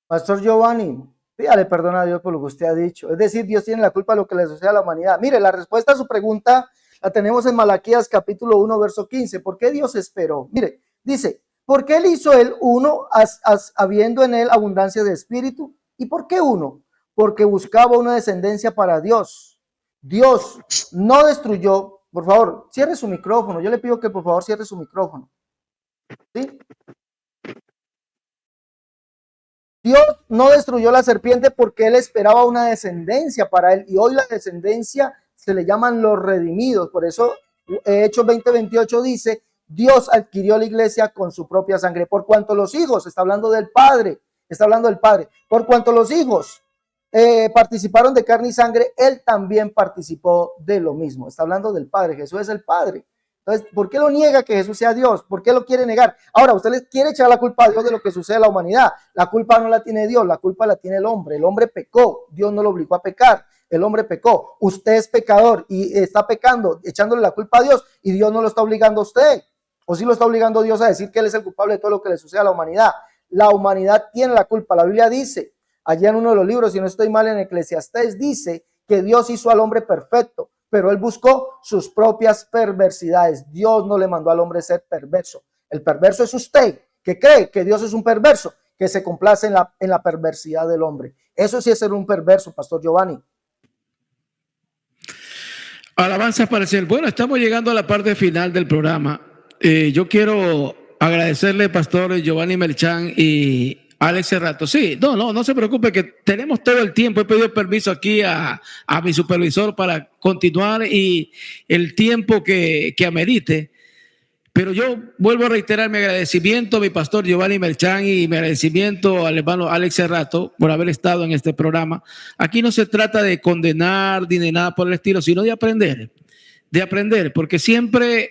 Pastor Giovanni, pídale perdón a Dios por lo que usted ha dicho. Es decir, Dios tiene la culpa de lo que le sucede a la humanidad. Mire, la respuesta a su pregunta la tenemos en Malaquías capítulo 1, verso 15. ¿Por qué Dios esperó? Mire, dice, ¿por qué él hizo él uno, habiendo en él abundancia de espíritu? ¿Y por qué uno? Porque buscaba una descendencia para Dios. Dios no destruyó, por favor, cierre su micrófono. Yo le pido que por favor cierre su micrófono. ¿Sí? Dios no destruyó la serpiente porque él esperaba una descendencia para él. Y hoy la descendencia se le llaman los redimidos. Por eso Hechos 20:28 dice, Dios adquirió la iglesia con su propia sangre. Por cuanto los hijos, está hablando del Padre, por cuanto los hijos participaron de carne y sangre, él también participó de lo mismo. Está hablando del Padre, Jesús es el Padre. Entonces, ¿por qué lo niega que Jesús sea Dios? ¿Por qué lo quiere negar? Ahora, usted le quiere echar la culpa a Dios de lo que sucede a la humanidad. La culpa no la tiene Dios, la culpa la tiene el hombre. El hombre pecó, Dios no lo obligó a pecar. El hombre pecó. Usted es pecador y está pecando, echándole la culpa a Dios, y Dios no lo está obligando a usted. ¿O sí lo está obligando Dios a decir que Él es el culpable de todo lo que le sucede a la humanidad? La humanidad tiene la culpa. La Biblia dice, allá en uno de los libros, si no estoy mal, en Eclesiastés, dice que Dios hizo al hombre perfecto, pero él buscó sus propias perversidades. Dios no le mandó al hombre ser perverso. El perverso es usted, que cree que Dios es un perverso, que se complace en la perversidad del hombre. Eso sí es ser un perverso, Pastor Giovanni. Alabanzas para el Señor. Bueno, estamos llegando a la parte final del programa. Yo quiero agradecerle, Pastor Giovanni Merchán y Alex Cerrato. Sí, no se preocupe, que tenemos todo el tiempo. He pedido permiso aquí a mi supervisor para continuar y el tiempo que amerite. Pero yo vuelvo a reiterar mi agradecimiento a mi pastor Giovanni Merchán y mi agradecimiento al hermano Alex Cerrato por haber estado en este programa. Aquí no se trata de condenar ni de nada por el estilo, sino de aprender, porque siempre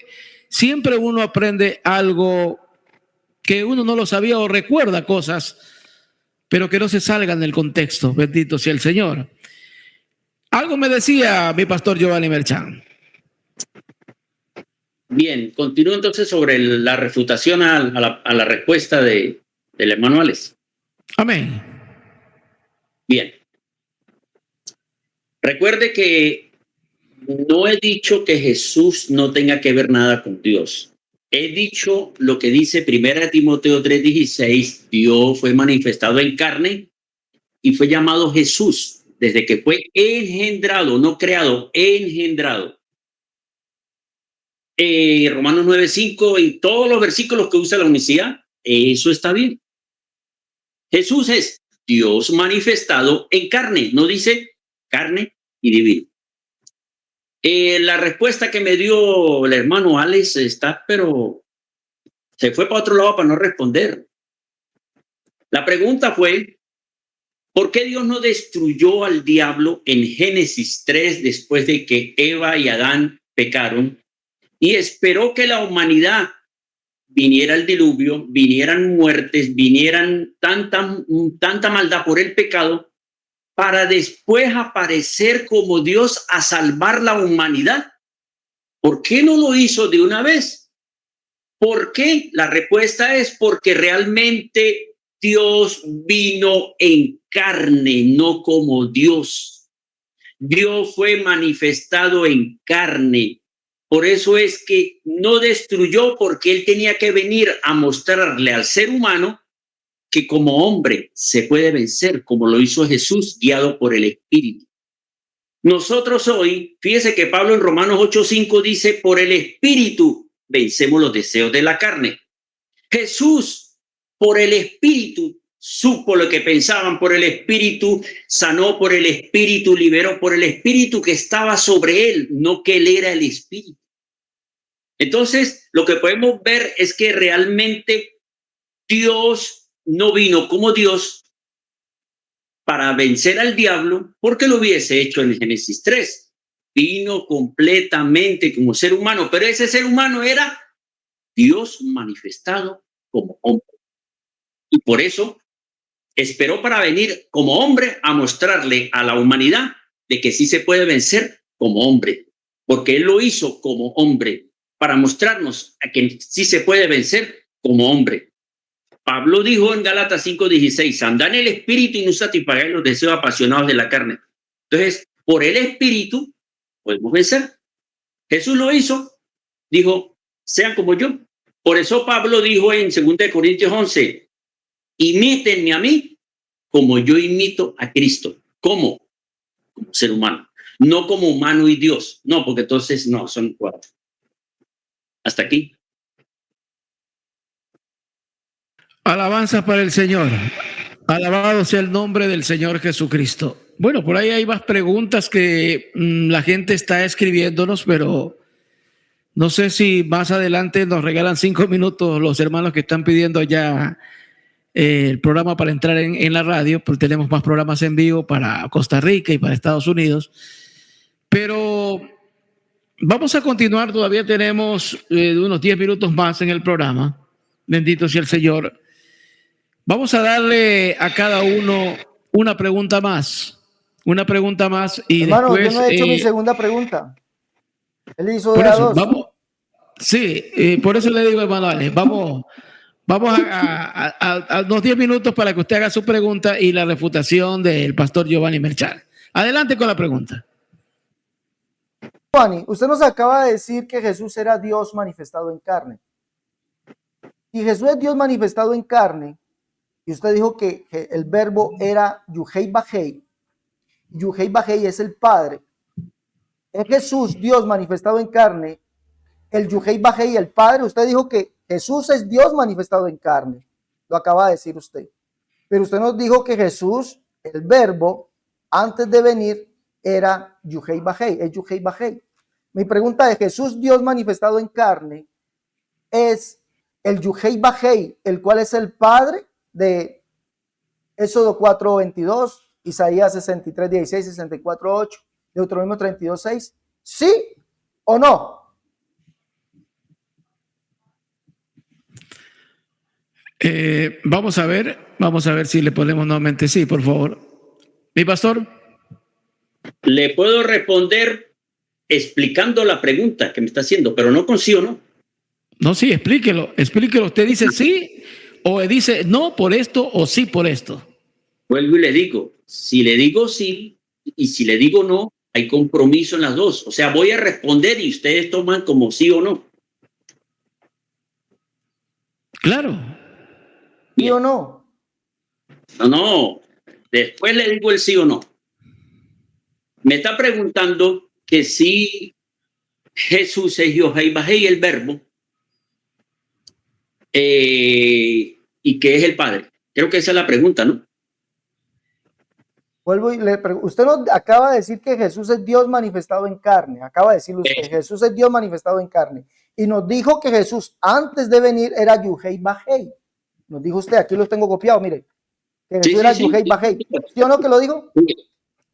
uno aprende algo que uno no lo sabía o recuerda cosas, pero que no se salgan del contexto. Bendito sea el Señor. Algo me decía mi pastor Giovanni Merchán. Bien, continúo entonces sobre la refutación a la respuesta del hermano Alex. Amén. Bien. Recuerde que no he dicho que Jesús no tenga que ver nada con Dios. He dicho lo que dice 1 Timoteo 3:16, Dios fue manifestado en carne y fue llamado Jesús desde que fue engendrado, no creado, engendrado. Romanos 9:5, en todos los versículos que usa la unicidad, eso está bien. Jesús es Dios manifestado en carne, no dice carne y divino. La respuesta que me dio el hermano Alex está, pero se fue para otro lado para no responder. La pregunta fue, ¿por qué Dios no destruyó al diablo en Génesis 3 después de que Eva y Adán pecaron y esperó que la humanidad viniera el diluvio, vinieran muertes, vinieran tanta maldad por el pecado, para después aparecer como Dios a salvar la humanidad? ¿Por qué no lo hizo de una vez? ¿Por qué? La respuesta es porque realmente Dios vino en carne, no como Dios. Dios fue manifestado en carne. Por eso es que no destruyó, porque él tenía que venir a mostrarle al ser humano que como hombre se puede vencer, como lo hizo Jesús, guiado por el Espíritu. Nosotros hoy, fíjese que Pablo en Romanos 8:5 dice, por el Espíritu vencemos los deseos de la carne. Jesús, por el Espíritu, supo lo que pensaban, por el Espíritu sanó, por el Espíritu liberó, por el Espíritu que estaba sobre él, no que él era el Espíritu. Entonces, lo que podemos ver es que realmente Dios no vino como Dios para vencer al diablo, porque lo hubiese hecho en Génesis 3. Vino completamente como ser humano, pero ese ser humano era Dios manifestado como hombre. Y por eso esperó para venir como hombre a mostrarle a la humanidad de que sí se puede vencer como hombre, porque él lo hizo como hombre, para mostrarnos a que sí se puede vencer como hombre. Pablo dijo en Gálatas 5:16, andad en el Espíritu y no satisfagáis los deseos apasionados de la carne. Entonces, por el Espíritu podemos vencer. Jesús lo hizo, dijo, sean como yo. Por eso Pablo dijo en 2 Corintios 11, imítenme a mí como yo imito a Cristo. ¿Cómo? Como ser humano. No como humano y Dios. No, porque entonces no, son cuatro. Hasta aquí. Alabanza para el Señor. Alabado sea el nombre del Señor Jesucristo. Bueno, por ahí hay más preguntas que la gente está escribiéndonos, pero no sé si más adelante nos regalan 5 minutos los hermanos que están pidiendo ya el programa para entrar en la radio, porque tenemos más programas en vivo para Costa Rica y para Estados Unidos. Pero vamos a continuar, todavía tenemos unos 10 minutos más en el programa. Bendito sea el Señor. Vamos a darle a cada uno una pregunta más. Una pregunta más y hermano, después... yo no he hecho mi segunda pregunta. Él hizo por de a eso, dos. vamos, sí, por eso le digo, hermano Alex, vamos a unos 10 minutos para que usted haga su pregunta y la refutación del pastor Giovanni Merchán. Adelante con la pregunta. Giovanni, usted nos acaba de decir que Jesús era Dios manifestado en carne. Si Jesús es Dios manifestado en carne, y usted dijo que el verbo era Yuhei Bajei es el Padre. Es Jesús, Dios manifestado en carne, el Yuhei Bajei, el Padre. Usted dijo que Jesús es Dios manifestado en carne. Lo acaba de decir usted. Pero usted nos dijo que Jesús, el verbo, antes de venir, era Yuhei Bajei, es Yuhei Bajei. Mi pregunta es, Jesús, Dios manifestado en carne, es el Yuhei Bajei, el cual es el Padre de Éxodo 4:22, Isaías 63:16, 64:8, Deuteronomio 32:6. ¿Sí o no? Vamos a ver si le ponemos nuevamente sí, por favor. Mi pastor. Le puedo responder explicando la pregunta que me está haciendo, pero no con sí o no. No, sí, explíquelo. Usted dice sí o dice no por esto o sí por esto. Vuelvo y le digo, si le digo sí y si le digo no, hay compromiso en las dos. O sea, voy a responder y ustedes toman como sí o no. Claro. ¿Sí o no? No. Después le digo el sí o no. Me está preguntando que si Jesús es Yohei Bajei, el verbo, y que es el Padre. Creo que esa es la pregunta, ¿no? Vuelvo y le pregunto. Usted nos acaba de decir que Jesús es Dios manifestado en carne. Acaba de decirlo usted, Jesús es Dios manifestado en carne. Y nos dijo que Jesús antes de venir era Yuhei Bajei. Nos dijo usted, aquí lo tengo copiado, mire. Que Jesús era Yuhei Bajei. ¿Sí o no que lo dijo? Sí.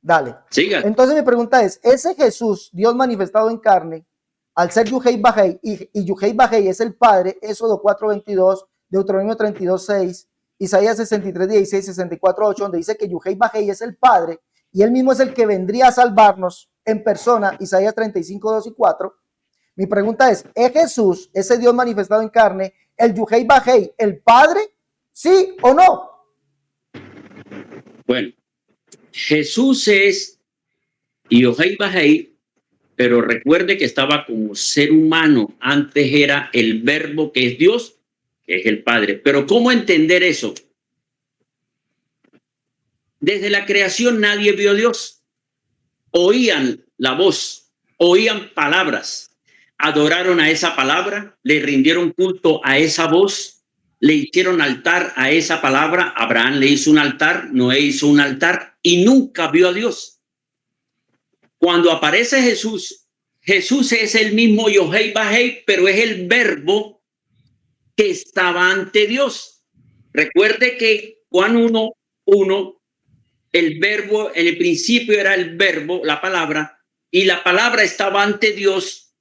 Dale. Siga. Entonces mi pregunta es, ese Jesús, Dios manifestado en carne, al ser Yuhei Bajei, y Yuhei Bajei es el Padre, Éxodo 4:22, Deuteronomio 32:6, Isaías 63:16, 64:8, donde dice que Yuhei Bajei es el Padre, y él mismo es el que vendría a salvarnos en persona, Isaías 35:2 y 4. Mi pregunta ¿es Jesús, ese Dios manifestado en carne, el Yuhei Bajei, el Padre? ¿Sí o no? Bueno, Jesús es Yohei Bajei, pero recuerde que estaba como ser humano. Antes era el verbo que es Dios, que es el Padre. Pero ¿cómo entender eso? Desde la creación nadie vio a Dios. Oían la voz, oían palabras, adoraron a esa palabra, le rindieron culto a esa voz, le hicieron altar a esa palabra. Abraham le hizo un altar, Noé hizo un altar y nunca vio a Dios. Cuando aparece Jesús, Jesús es el mismo Yohei Bajei, pero es el verbo que estaba ante Dios. Recuerde que Juan 1:1, el verbo, en el principio era el verbo, la palabra, y la palabra estaba ante Dios,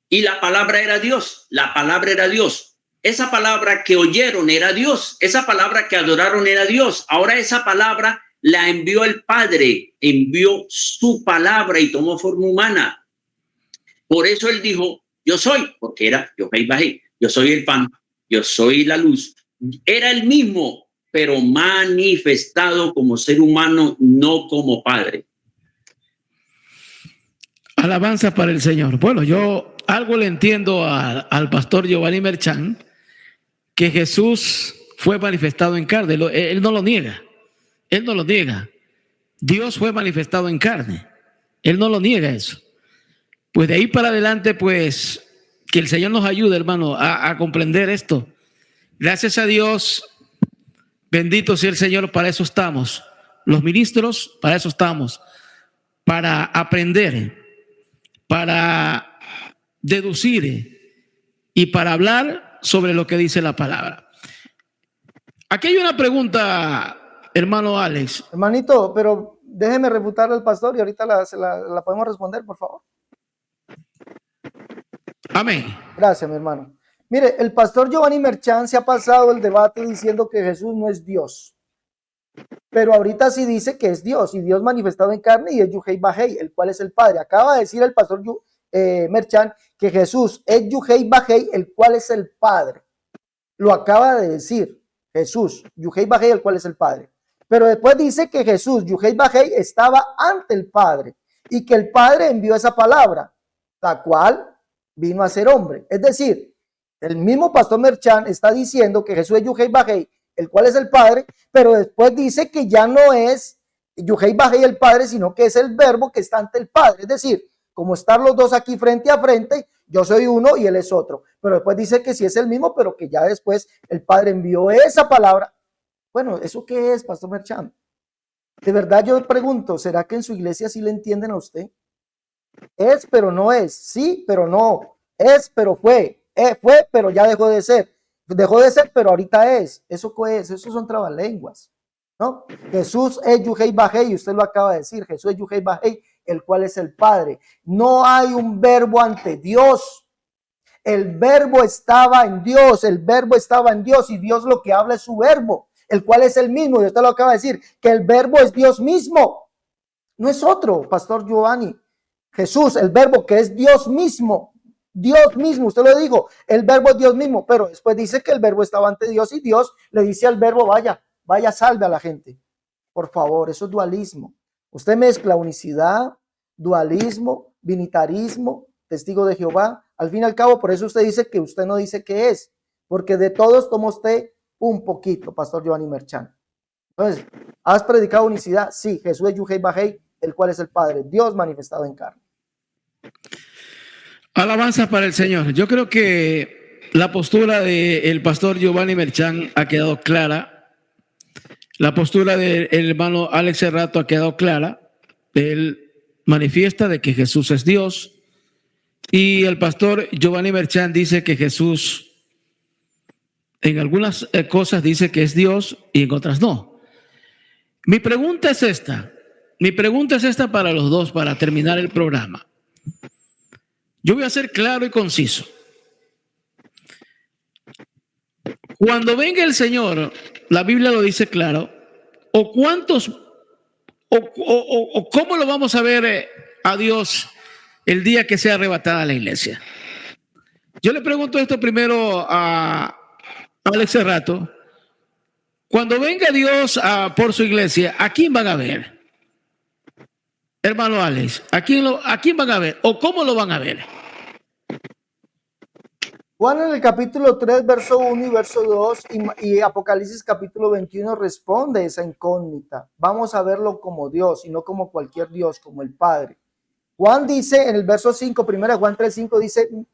y la palabra era Dios. La palabra era Dios. Esa palabra que oyeron era Dios. Esa palabra que adoraron era Dios. Ahora esa palabra la envió el Padre, envió su palabra y tomó forma humana. Por eso él dijo, yo soy, porque era Yohei Bajei, yo soy el pan, yo soy la luz. Era el mismo, pero manifestado como ser humano, no como Padre. Alabanza para el Señor. Bueno, yo algo le entiendo al pastor Giovanni Merchán, que Jesús fue manifestado en carne. Él no lo niega. Él no lo niega. Dios fue manifestado en carne. Él no lo niega eso. Pues de ahí para adelante, pues, que el Señor nos ayude, hermano, a comprender esto. Gracias a Dios, bendito sea el Señor, para eso estamos. Los ministros, para eso estamos. Para aprender, para deducir y para hablar sobre lo que dice la palabra. Aquí hay una pregunta, hermano Alex. Hermanito, pero déjeme refutarle al pastor y ahorita la podemos responder, por favor. Amén. Gracias, mi hermano. Mire, el pastor Giovanni Merchán se ha pasado el debate diciendo que Jesús no es Dios. Pero ahorita sí dice que es Dios, y Dios manifestado en carne, y es Yuhei Bajei, el cual es el Padre. Acaba de decir el pastor Merchán que Jesús es Yuhei Bajei, el cual es el Padre. Lo acaba de decir Jesús, Yuhei Bajei, el cual es el Padre. Pero después dice que Jesús, Yuhei Bajei, estaba ante el Padre y que el Padre envió esa palabra, la cual vino a ser hombre. Es decir, El mismo pastor Merchan está diciendo que Jesús es Yuhei Bajei, el cual es el Padre, pero después dice que ya no es Yuhei Bajei el Padre, sino que es el verbo que está ante el Padre. Es decir, como están los dos aquí frente a frente, yo soy uno y él es otro. Pero después dice que sí es el mismo, pero que ya después el Padre envió esa palabra. Bueno, ¿eso qué es, pastor Merchan? De verdad yo pregunto, ¿será que en su iglesia sí le entienden a usted? Es, pero no es. Sí, pero no. Es, pero fue. Fue, pero ya dejó de ser. Dejó de ser, pero ahorita es. ¿Eso qué es? Eso son trabalenguas, ¿no? Jesús es Yuhei Bajei, usted lo acaba de decir. Jesús es Yuhei Bajei, el cual es el Padre. No hay un verbo ante Dios. El verbo estaba en Dios, el verbo estaba en Dios y Dios lo que habla es su verbo, el cual es el mismo. Y usted lo acaba de decir, que el verbo es Dios mismo. No es otro, pastor Giovanni. Jesús, el verbo que es Dios mismo, usted lo dijo, el verbo es Dios mismo, pero después dice que el verbo estaba ante Dios y Dios le dice al verbo, vaya, salve a la gente. Por favor, eso es dualismo. Usted mezcla unicidad, dualismo, binitarismo, testigo de Jehová. Al fin y al cabo, por eso usted dice que usted no dice qué es, porque de todos toma usted un poquito, pastor Giovanni Merchan. Entonces, ¿has predicado unicidad? Sí, Jesús es Yuhei Bajei, el cual es el Padre, Dios manifestado en carne. Alabanza para el Señor. Yo creo que la postura del pastor Giovanni Merchan ha quedado clara. La postura del hermano Alex Cerrato ha quedado clara. Él manifiesta de que Jesús es Dios. Y el pastor Giovanni Merchan dice que Jesús en algunas cosas dice que es Dios y en otras no. Mi pregunta es esta. Mi pregunta es esta para los dos, para terminar el programa. Yo voy a ser claro y conciso. Cuando venga el Señor, la Biblia lo dice claro, o cuántos, o cómo lo vamos a ver a Dios el día que sea arrebatada la iglesia. Yo le pregunto esto primero a Alex Cerrato. Cuando venga Dios por su iglesia, ¿a quién van a ver? Hermano Alex, ¿a quién van a ver? ¿O cómo lo van a ver? Juan en el capítulo 3, verso 1 y verso 2 y Apocalipsis capítulo 21 responde esa incógnita. Vamos a verlo como Dios y no como cualquier Dios, como el Padre. Juan dice en el verso 5, 1 Juan 3, 5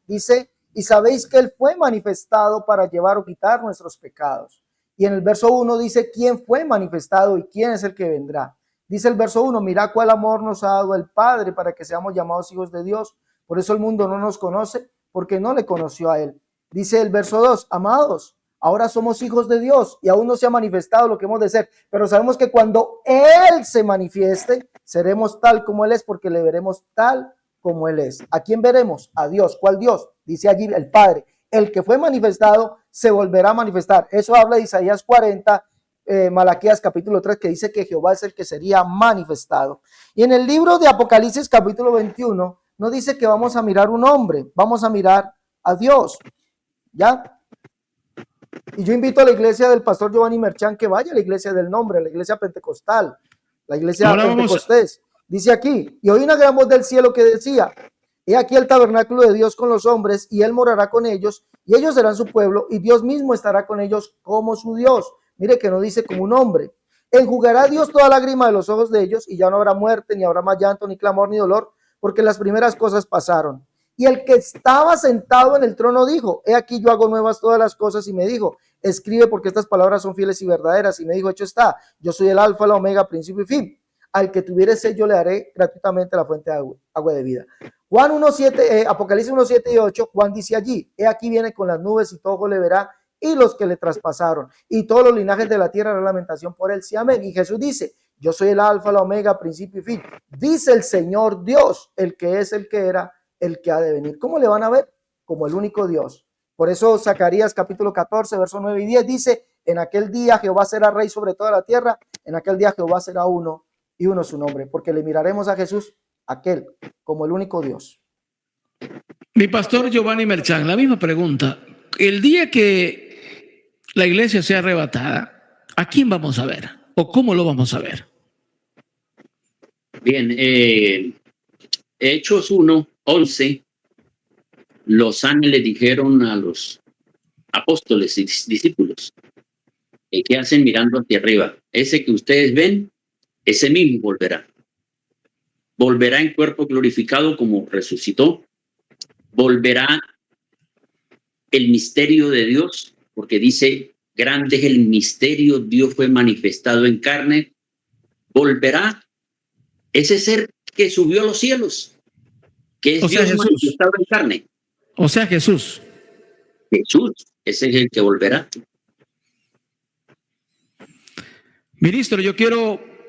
dice, y sabéis que Él fue manifestado para llevar o quitar nuestros pecados. Y en el verso 1 dice, ¿quién fue manifestado y quién es el que vendrá? Dice el verso 1, mira cuál amor nos ha dado el Padre para que seamos llamados hijos de Dios. Por eso el mundo no nos conoce, porque no le conoció a Él. Dice el verso 2, amados, ahora somos hijos de Dios y aún no se ha manifestado lo que hemos de ser, pero sabemos que cuando Él se manifieste, seremos tal como Él es, porque le veremos tal como Él es. ¿A quién veremos? A Dios. ¿Cuál Dios? Dice allí el Padre. El que fue manifestado se volverá a manifestar. Eso habla de Isaías 40, Malaquías capítulo 3, que dice que Jehová es el que sería manifestado. Y en el libro de Apocalipsis capítulo 21, no dice que vamos a mirar un hombre, vamos a mirar a Dios. ¿Ya? Y yo invito a la iglesia del pastor Giovanni Merchan que vaya a la iglesia del nombre, la iglesia pentecostal, la iglesia pentecostés. Dice aquí, y oí una gran voz del cielo que decía, he aquí el tabernáculo de Dios con los hombres, y Él morará con ellos, y ellos serán su pueblo, y Dios mismo estará con ellos como su Dios. Mire que no dice como un hombre. Enjugará Dios toda lágrima de los ojos de ellos, y ya no habrá muerte, ni habrá más llanto, ni clamor, ni dolor, porque las primeras cosas pasaron. Y el que estaba sentado en el trono dijo, he aquí yo hago nuevas todas las cosas, y me dijo, escribe porque estas palabras son fieles y verdaderas. Y me dijo, hecho está, yo soy el alfa, la omega, principio y fin. Al que tuviere sed yo le daré gratuitamente la fuente de agua de vida. Juan 1:7, Apocalipsis 1:7 y 8, Juan dice allí, he aquí viene con las nubes y todo ojo le verá, y los que le traspasaron, y todos los linajes de la tierra harán lamentación por él, sí, amén. Y Jesús dice, yo soy el alfa, la omega, principio y fin. Dice el Señor Dios, el que es, el que era, el que ha de venir. ¿Cómo le van a ver? Como el único Dios. Por eso Zacarías capítulo 14, versos 9 y 10 dice, en aquel día Jehová será rey sobre toda la tierra, en aquel día Jehová será uno y uno su nombre, porque le miraremos a Jesús, aquel, como el único Dios. Mi pastor Giovanni Merchan, la misma pregunta. El día que la iglesia sea arrebatada, ¿a quién vamos a ver? ¿O cómo lo vamos a ver? Bien, Hechos 1:11, los ángeles dijeron a los apóstoles y discípulos. ¿Qué hacen mirando hacia arriba? Ese que ustedes ven, ese mismo volverá. Volverá en cuerpo glorificado como resucitó. Volverá el misterio de Dios, porque dice, grande es el misterio, Dios fue manifestado en carne. Volverá ese ser que subió a los cielos, que es Dios manifestado en carne. O sea, Jesús. Jesús, ese es el que volverá. Ministro,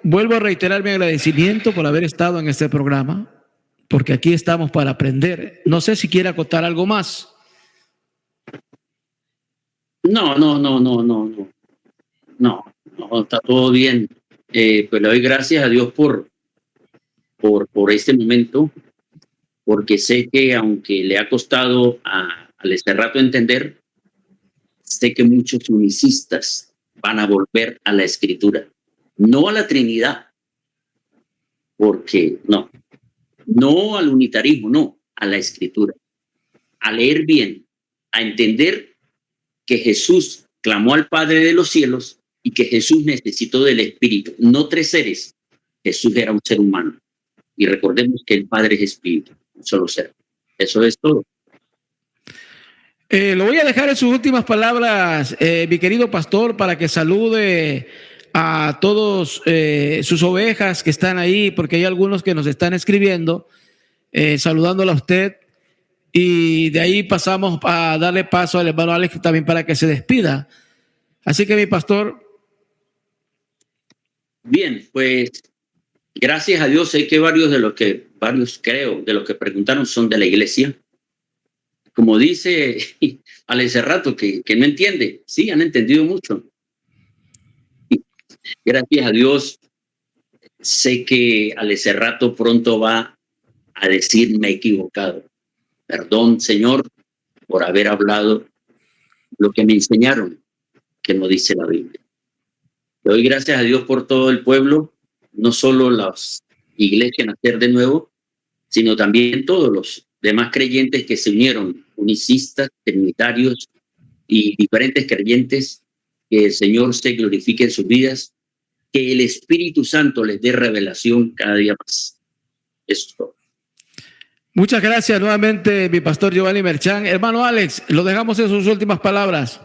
vuelvo a reiterar mi agradecimiento por haber estado en este programa, porque aquí estamos para aprender. No sé si quiere acotar algo más. No, está todo bien. Pues le doy gracias a Dios por este momento, porque sé que aunque le ha costado al este rato entender, sé que muchos unicistas van a volver a la Escritura, no a la Trinidad, porque no al unitarismo, no, a la Escritura, a leer bien, a entender que Jesús clamó al Padre de los cielos y que Jesús necesitó del Espíritu, no tres seres. Jesús era un ser humano. Y recordemos que el Padre es Espíritu, un solo ser. Eso es todo. Lo voy a dejar en sus últimas palabras, mi querido pastor, para que salude a todos sus ovejas que están ahí, porque hay algunos que nos están escribiendo, saludándole a usted. Y de ahí pasamos a darle paso al hermano Alex también para que se despida. Así que, mi pastor. Bien, pues gracias a Dios sé que varios de los que preguntaron son de la iglesia. Como dice Alex Cerrato, que no entiende. Sí, han entendido mucho. Gracias a Dios sé que Alex Cerrato pronto va a decir me he equivocado. Perdón, Señor, por haber hablado lo que me enseñaron, que no dice la Biblia. Le doy gracias a Dios por todo el pueblo, no solo las iglesias Nacer de Nuevo, sino también todos los demás creyentes que se unieron, unicistas, trinitarios y diferentes creyentes, que el Señor se glorifique en sus vidas, que el Espíritu Santo les dé revelación cada día más. Eso es todo. Muchas gracias nuevamente, mi pastor Giovanni Merchán. Hermano Alex, lo dejamos en sus últimas palabras.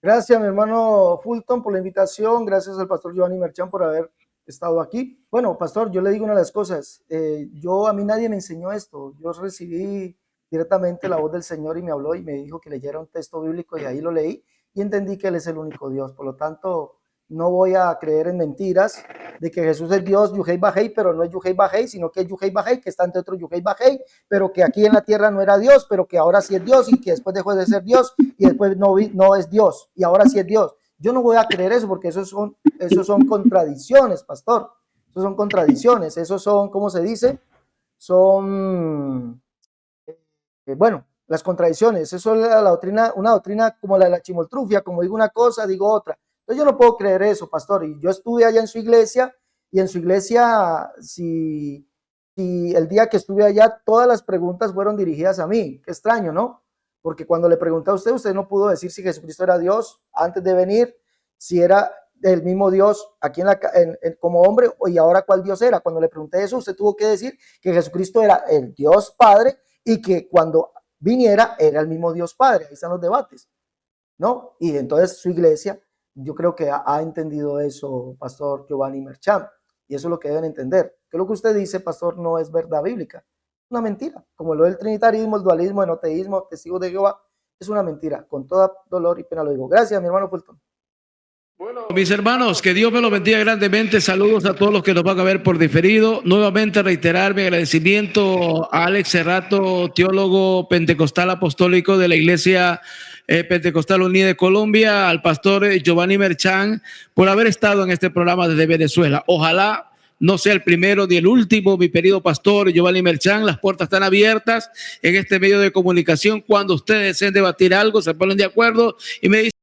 Gracias, mi hermano Fulton, por la invitación. Gracias al pastor Giovanni Merchán por haber estado aquí. Bueno, pastor, yo le digo una de las cosas. A mí nadie me enseñó esto. Yo recibí directamente la voz del Señor y me habló y me dijo que leyera un texto bíblico y ahí lo leí y entendí que Él es el único Dios. Por lo tanto, no voy a creer en mentiras de que Jesús es Dios, Yuhei Bajei, pero no es Yuhei Bajei, sino que es Yuhei Bajei, que está entre otros Yuhei Bajei, pero que aquí en la tierra no era Dios, pero que ahora sí es Dios y que después dejó de ser Dios y después no es Dios y ahora sí es Dios. Yo no voy a creer eso porque esos son contradicciones, pastor. Esos son contradicciones, esos son, ¿cómo se dice? Son, las contradicciones. Eso es una doctrina como la de la chimoltrufia, como digo una cosa, digo otra. Entonces yo no puedo creer eso, pastor. Y yo estuve allá en su iglesia, y en su iglesia, si el día que estuve allá, todas las preguntas fueron dirigidas a mí. Qué extraño, ¿no? Porque cuando le pregunté a usted no pudo decir si Jesucristo era Dios antes de venir, si era el mismo Dios aquí como hombre, y ahora cuál Dios era. Cuando le pregunté eso, usted tuvo que decir que Jesucristo era el Dios Padre y que cuando viniera era el mismo Dios Padre. Ahí están los debates, ¿no? Y entonces su iglesia, yo creo que ha entendido eso, pastor Giovanni Merchán, y eso es lo que deben entender, que lo que usted dice, pastor, no es verdad bíblica, es una mentira, como lo del trinitarismo, el dualismo, el enoteísmo, testigos de Jehová, es una mentira, con toda dolor y pena lo digo. Gracias, mi hermano Fulton. Bueno, mis hermanos, que Dios me los bendiga grandemente. Saludos a todos los que nos van a ver por diferido. Nuevamente reiterar mi agradecimiento a Alex Cerrato, teólogo pentecostal apostólico de la Iglesia Pentecostal Unida de Colombia, al pastor Giovanni Merchán, por haber estado en este programa desde Venezuela. Ojalá no sea el primero ni el último, mi querido pastor Giovanni Merchán. Las puertas están abiertas en este medio de comunicación. Cuando ustedes deseen debatir algo, se ponen de acuerdo y me dicen